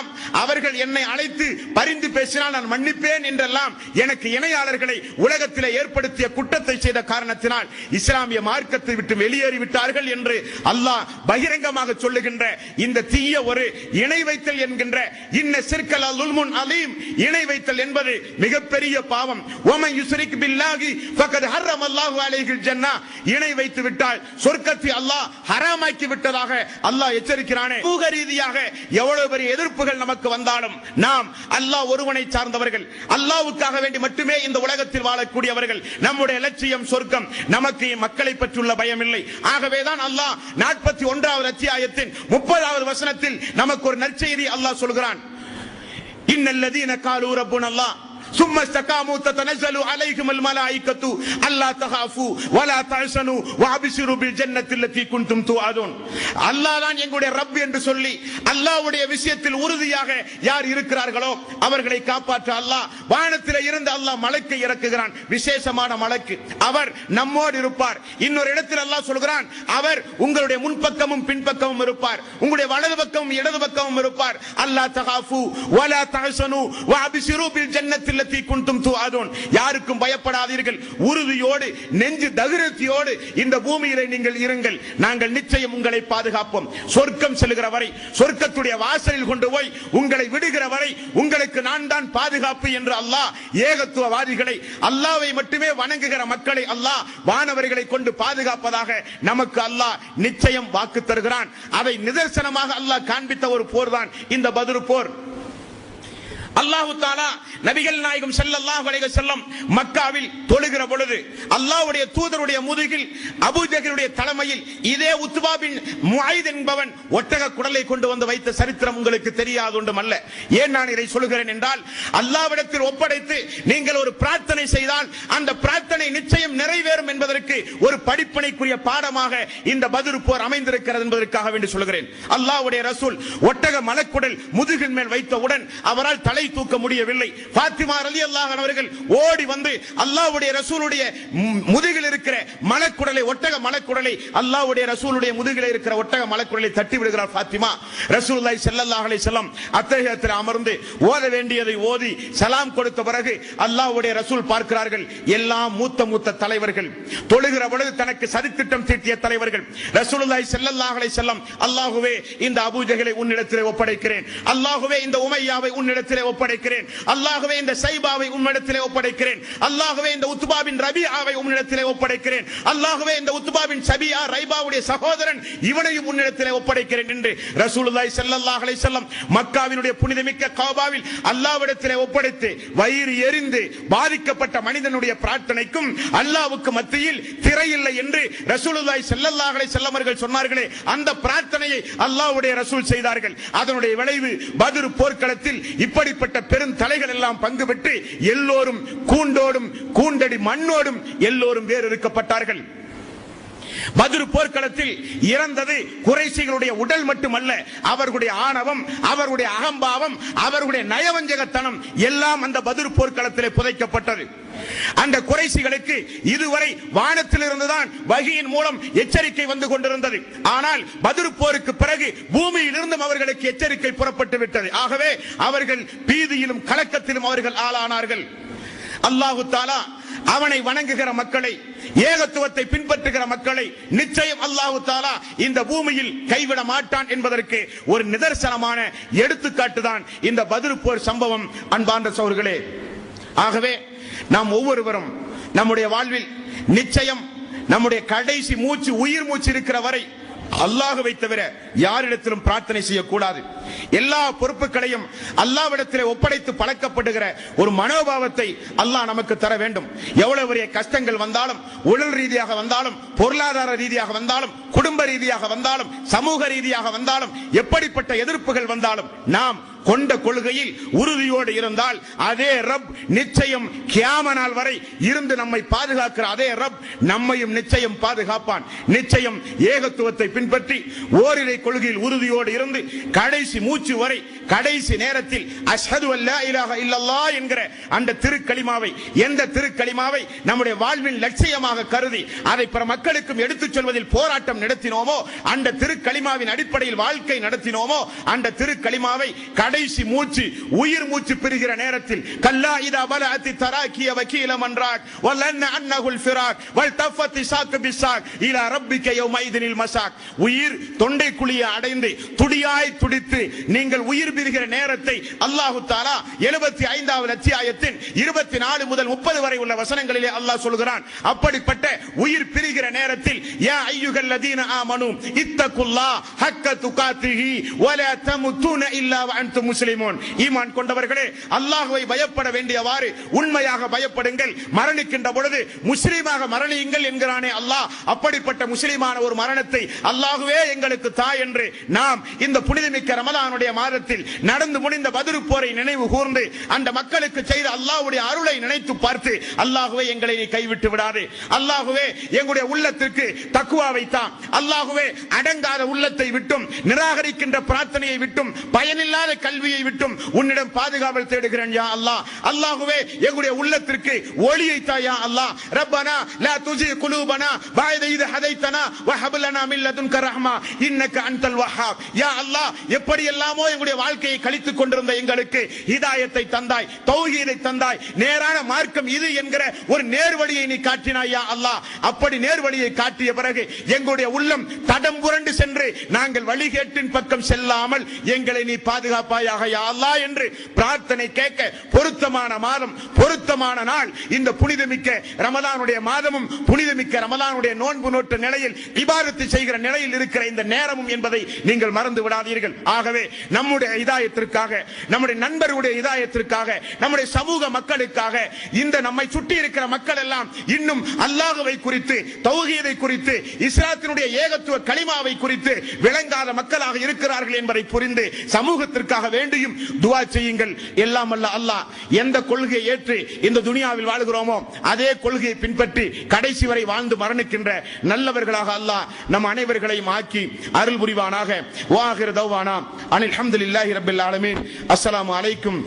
அவர்கள் என்னை அழைத்து பரிந்து பேசினால் நான் மன்னிப்பேன் என்றெல்லாம் எனக்கு இணையாளர்களை உலகத்திலே ஏற்படுத்திய குற்றத்தை செய்த காரணத்தினால் இஸ்லாமிய மார்க்கத்தை விட்டு வெளியேறிவிட்டார்கள் என்று அல்லாஹ் பகிரங்கமாக சொல்லுகின்ற இந்த தீய ஒரு இணை வைத்தல் என்கின்ற இன்ன ஷிர்கல் ஸுல்முன் அலீம், இணை வைத்தல் என்பது மிகப்பெரிய பாவம். வமன் யுஸ்ரிக் பில்லாஹி ஃபகத் ஹர்ரமல்லாஹு அலைஹில் ஜன்னah, இணை வைத்து விட்டால் சொர்க்கத்தை அல்லாஹ் ஹராமாக்கி விட்டதாக அல்லாஹ் எச்சரிக்கிறானே. சமூக ரீதியாக எவ்வளவு பெரிய எதிர்ப்புகள் நமக்கு வந்தாலும் நாம் அல்லாஹ் ஒருவனை சார்ந்தவர்கள், அல்லாஹ்வுக்காக வேண்டி மட்டுமே இந்த உலகத்தில் வாழக்கூடியவர்கள். நம்முடைய லட்சியம் சொர்க்கம், நமக்கு மக்களை பற்றியுள்ள பயம் இல்லை. ஆகவேதான் அல்லாஹ் 41வது அத்தியாயத்தின் 30வது வசனத்தில் நமக்கு ஒரு நற்செய்தி அல்லாஹ் சொல்கிறான். இன்னல்லதீன காலூ ரப்புனல்லாஹ் ثم استقاموا تتنزل عليهم الملائكة ألا تخافوا ولا تحزنوا وابشروا بالجنة التي كنتم توعدون. அல்லாஹ் தான் எங்களுடைய ரப் என்று சொல்லி அல்லாஹ்வுடைய விஷயத்தில் உறுதியாக யார் இருக்கிறார்களோ அவர்களை காப்பாற்ற அல்லாஹ் வானத்திலே இருந்து அல்லாஹ் மலக்கை இறக்குகிறான், விசேஷமான மலக்கு. அவர் நம்மோடு இருப்பார். இன்னொரு இடத்தில் அல்லாஹ் சொல்கிறான், அவர் உங்களுடைய முன்பக்கமும் பின்பக்கமும் இருப்பார், உங்களுடைய வலது பக்கமும் இடது பக்கமும் இருப்பார். அல்லா தகாஃபு வலா தஹ்சனு வஅப்ஷிரு பில் ஜன்னத்தில் லத்தி குன்தும் துஆதுன். யாருக்கும் பயப்படாதீர்கள், உறுதியோடு நெஞ்சு தைரியத்தோடு இந்த பூமியிலே நீங்கள் இருங்கள், நாங்கள் நிச்சயம் உங்களை பாதுகாப்போம். சொர்க்கம் செல்கிற வரை, சொர்க்கத்துடைய வாசலில் கொண்டு போய் உங்களை விடுகிற வரை உங்களுக்கு நான் தான் பாதுகாப்பு என்று அல்லாஹ் ஏகத்துவவாதிகளை, அல்லாஹ்வை மட்டுமே வணங்குகிற மக்களை அல்லாஹ் வானவர்களை கொண்டு பாதுகாப்பதாக நமக்கு அல்லாஹ் நிச்சயம் வாக்கு தருகிறான். அதை நிதர்சனமாக அல்லாஹ் காண்பித்த ஒரு போர் தான் இந்த பத்ர் போர். அல்லாஹ் தஆலா நபிகள் நாயகம் ஸல்லல்லாஹு அலைஹி வஸல்லம் மக்காவில் தொழுகிற பொழுது அல்லாஹ்வுடைய தூதருடைய முதுகில் அபூ ஜஹலுடைய தலைமையில் இதே உத்பா பின் முஆயித் என்பவன் ஒட்டக குடலை கொண்டு வந்து வைத்த சரித்திரம் உங்களுக்கு தெரியாது ஒன்றுமல்ல. ஏன் நான் இதை சொல்கிறேன் என்றால், அல்லாஹ்விடத்தில் ஒப்படைத்து நீங்கள் ஒரு பிரார்த்தனை செய்தால் அந்த பிரார்த்தனை நிச்சயம் நிறைவேறும் என்பதற்கு ஒரு படிப்பினைக்குரிய பாடமாக இந்த பத்ர் போர் அமைந்திருக்கிறது என்பதற்காக வேண்டி சொல்கிறேன். அல்லாஹ்வுடைய ரசூல் ஒட்டக மலக்குடல் முதுகின் மேல் வைத்தவுடன் அவரால் தலை தூக்க முடியவில்லை. ஃபாத்திமா ரலியல்லாஹு அன்ஹா அவர்கள் ஓடி வந்து அல்லாஹ்வுடைய ரசூலுடைய முதுகில் இருக்கிற மலக்குடலை, ஒட்டக மலக்குடலை, அல்லாஹ்வுடைய ரசூலுடைய முதுகில் இருக்கிற ஒட்டக மலக்குடலை தட்டி விடுகிறார் ஃபாத்திமா. ரசூலுல்லாஹி ஸல்லல்லாஹு அலைஹி வஸல்லம் அத்தஹியத்தில் அமர்ந்து ஓத வேண்டியதை ஓதி சலாம் கொடுத்த பிறகு அல்லாஹ்வுடைய ரசூல் பார்க்கிறார்கள், எல்லாம் மூத்த தலைவர்கள், தொழுகிற பொழுது தனக்கு சதித்திட்டம் தீட்டிய தலைவர்கள். ரசூலுல்லாஹி ஸல்லல்லாஹு அலைஹி வஸல்லம், அல்லாஹ்வே இந்த அபூ ஜஹலை உன்னிடத்திலே ஒப்படைக்கிறேன், அல்லாஹ்வே இந்த உமையாவை உன்னிடத்திலே ஒப்படைக்கிறேன், அல்லாஹ்வே இந்த சைபாவை உன்னிடத்திலே ஒப்படைக்கிறேன், அல்லாஹ்வே இந்த உத்பா பின் ரபீஆவை உன்னிடத்திலே ஒப்படைக்கிறேன், அல்லாஹ்வே இந்த உத்பா பின் சபியா ரைபாவுடைய சகோதரன் இவனையும் உன்னிடத்திலே ஒப்படைக்கிறேன் என்று ரசூலுல்லாஹி ஸல்லல்லாஹு அலைஹி வஸல்லம் மக்காவினுடைய புனிதமிக்க கஅபாவில் அல்லாஹ்விடத்திலே ஒப்படைத்து வயிறு எரிந்து பாதிக்கப்பட்ட மனிதனுடைய பிரார்த்தனைக்கும் அல்லாஹ்வுக்கு மத்தியில் திரையில்லை என்று ரசூலுல்லாஹி ஸல்லல்லாஹு அலைஹி வஸல்லம் அவர்கள் சொன்னார்களே, அந்த பிரார்த்தனையை அல்லாஹ்வுடைய ரசூல் செய்தார்கள். அதனுடைய விளைவு பத்ர் போர்க்களத்தில் இப்படிப்பட்ட பெரும் தலைகள் எல்லாம் பங்கு பெற்று எல்லோரும் கூண்டோடும் கூண்டடி மண்ணோடும் எல்லோரும் வேறு இருக்கப்பட்டார்கள். பத்ர் போர்க்களத்தில் இறந்தது குறைஷிகளுடைய உடல் மட்டுமல்ல, அவர்களுடைய ஆணவம், அவர்களுடைய அகம்பாவம், அவர்களுடைய நயவஞ்சகத்தனம் எல்லாம் அந்த பத்ர் போர்க்களத்திலே புதைக்கப்பட்டது. அந்த குறைஷிகளுக்கு இதுவரை வானத்தில் இருந்துதான் வஹீயின் மூலம் எச்சரிக்கை வந்து கொண்டிருந்தது. ஆனால் பத்ர் போருக்கு பிறகு பூமியில் இருந்தும் அவர்களுக்கு எச்சரிக்கை புறப்பட்டு விட்டது. ஆகவே அவர்கள் பீதியிலும் கலக்கத்திலும் அவர்கள் ஆளானார்கள். அல்லாஹ் தஆலா அவனை வணங்குகிற மக்களை, ஏகத்துவத்தை பின்பற்றுகிற மக்களை நிச்சயம் அல்லாஹ் தஆலா இந்த பூமியில் கைவிட மாட்டான் என்பதற்கு ஒரு நிதர்சனமான எடுத்துக்காட்டுதான் இந்த பத்ர் போர் சம்பவம். அன்பார்ந்த சகோதரர்களே, ஆகவே நாம் ஒவ்வொருவரும் நம்முடைய வாழ்வில் நிச்சயம் நம்முடைய கடைசி மூச்சு, உயிர் மூச்சு இருக்கிற வரை அல்லாஹ்வை தவிர யாரிடத்திலும் பிரார்த்தனை செய்யக்கூடாது. எல்லா பொறுப்புகளையும் அல்லாஹ்விடத்திலே ஒப்படைத்து பழக்கப்படுகிற ஒரு மனோபாவத்தை அல்லாஹ் நமக்கு தர வேண்டும். எவ்வளவு பெரிய கஷ்டங்கள் வந்தாலும், உடல் ரீதியாக வந்தாலும், பொருளாதார ரீதியாக வந்தாலும், குடும்ப ரீதியாக வந்தாலும், சமூக ரீதியாக வந்தாலும், எப்படிப்பட்ட எதிர்ப்புகள் வந்தாலும் நாம் கொண்ட கொள்கையில் உறுதியோடு இருந்தால் அதே ரப் நிச்சயம் கியாம நாள் வரை இருந்து நம்மை பாதுகாக்கிற அதே ரப் நம்மையும் நிச்சயம் பாதுகாப்பான். நிச்சயம் ஏகத்துவத்தை பின்பற்றி ஓரிரை கொள்கையில் உறுதியோடு இருந்து கடைசி மூச்சு வரை, கடைசி நேரத்தில் அஷ்ஹது அல்லா இலாஹ இல்லல்லாஹ் என்கிற அந்த திருக்கலிமாவை, எந்த திருக்கலிமாவை நம்முடைய வாழ்வின் லட்சியமாக கருதி அதை பிற மக்களுக்கும் எடுத்துச் சொல்வதில் போராட்டம் நடத்தினோமோ, அந்த திருக்கலிமாவின் அடிப்படையில் வாழ்க்கை நடத்தினோமோ, அந்த திருக்கலிமாவை கடைசி மூச்சு, உயிர் மூச்சு பெறுகிற நேரத்தில் கல்லா இதா பலஅத்தி தராக்கிய வகீல மன்றாக் வலன்ன அன்னஹுல் ஃபிராக் வல்தஃபத்தி சாக் பிசாக் இலா ரப்பிக யௌமைதினில் மசாக். உயிர் தொண்டை குழியை அடைந்து துடியாய் துடித்து நீங்கள் உயிர் பிரிகிற நேரத்தை அல்லாஹ் தஆலா 75வது அத்தியாயத்தின் 24 முதல் 30 வரை உள்ள வசனங்களிலே அல்லாஹ் சொல்கிறான். அப்படிப்பட்ட உயிர் பிரிகிற நேரத்தில் யா அய்யுஹல்லதீன ஆமனூ இத்தகுல்லாஹ் ஹக்க துகாத்திஹி வலா தமுதுன இல்லா வஅன்தும் முஸ்லிமூன். ஈமான் கொண்டவர்களே, அல்லாஹ்வை பயப்பட வேண்டியவாறு உண்மையாக பயப்படுங்கள், மரணிக்கின்ற பொழுது முஸ்லிமாக மரணியுங்கள் என்கிறானே அல்லாஹ். அப்படிப்பட்ட முஸ்லிமான ஒரு மரணத்தை அல்லாஹ்வே எங்களுக்கு தா என்று நாம் இந்த புனிதமிக்க ரமலானுடைய மாதத்தில் நடந்து முடிந்த பத்ர் போரை நினைவு கூர்ந்து அந்த மக்களுக்கு செய்த அல்லாஹ்வுடைய அருளை நினைத்து பார்த்து, அல்லாஹ்வே எங்களை கைவிட்டு விடாதே, அல்லாஹ்வே எங்களுடைய உள்ளத்திற்கு தக்வாவை தா, அல்லாஹ்வே அடங்காத உள்ளத்தை விட்டும், நிராகரிக்கின்ற பிரார்த்தனையை விட்டும், பயனில்லாத கல்வியை விட்டும் உன்னிடம் பாதுகாவல் தேடுகிறேன் யா அல்லாஹ். அல்லாஹ்வே எங்களுடைய உள்ளத்திற்கு ஒளியை தா யா அல்லாஹ். ரப்பனா லா துஸி குலூபனா பஅத இத் ஹதைதனா வஹப் லனா மின் லதுன்க ரஹ்மா இன்னக அன்தல் வஹ்ஹாப். யா அல்லாஹ், எப்படி எல்லாமோ எங்களுடைய வாழ்க்கையை கழித்துக் கொண்டிருந்த எங்களுக்கு ஹிதாயத்தை தந்தாய், தௌஹீதை தந்தாய், நேரான மார்க்கம் இது என்கிற ஒரு நேர்வழியை நீ காட்டினாய் யா அல்லாஹ். அப்படி நேர்வழியை காட்டிய பிறகு எங்களுடைய உள்ளம் தடம் புரண்டு சென்று நாங்கள் வழிகேட்டின் பக்கம் செல்லாமல் எங்களை நீ பாதுகாப்பாய் பாதுகாப்பாயாக யா அல்லாஹ் என்று பிரார்த்தனை கேட்க பொருத்தமான மாதம், பொருத்தமான நாள் இந்த புனிதமிக்க ரமலானுடைய மாதமும் புனிதமிக்க ரமலானுடைய நோன்பு நோட்டு நிலையில் இபாதத்து செய்கிற நிலையில் இருக்கிற இந்த நேரமும் என்பதை நீங்கள் மறந்து விடாதீர்கள். ஆகவே நம்முடைய இதாயத்திற்காக, நம்முடைய நண்பர்களுடைய இதாயத்திற்காக, நம்முடைய சமூக மக்களுக்காக, இந்த நம்மை சுற்றி இருக்கிற மக்கள் எல்லாம் இன்னும் அல்லாஹ்வை குறித்து, தௌஹீதை குறித்து, இஸ்லாத்தினுடைய ஏகத்துவ கலிமாவை குறித்து விளங்காத மக்களாக இருக்கிறார்கள் என்பதை புரிந்து சமூகத்திற்காக வேண்டியும் துஆ செய்யுங்கள். எல்லாம் அல்ல அல்லாஹ் எந்த கொள்கையை ஏற்று இந்த துனியாவில் வாழ்கிறோமோ அதே கொள்கையை பின்பற்றி கடைசி வரை வாழ்ந்து மரணிக்கின்ற நல்லவர்களாக அல்லாஹ் நம் அனைவர்களையும் ஆக்கி அருள் புரிவானாக. வாஹிர் தௌவானா அனில் ஹம்துலில்லாஹி ரப்பில் ஆலமீன். அஸ்ஸலாமு அலைக்கும்.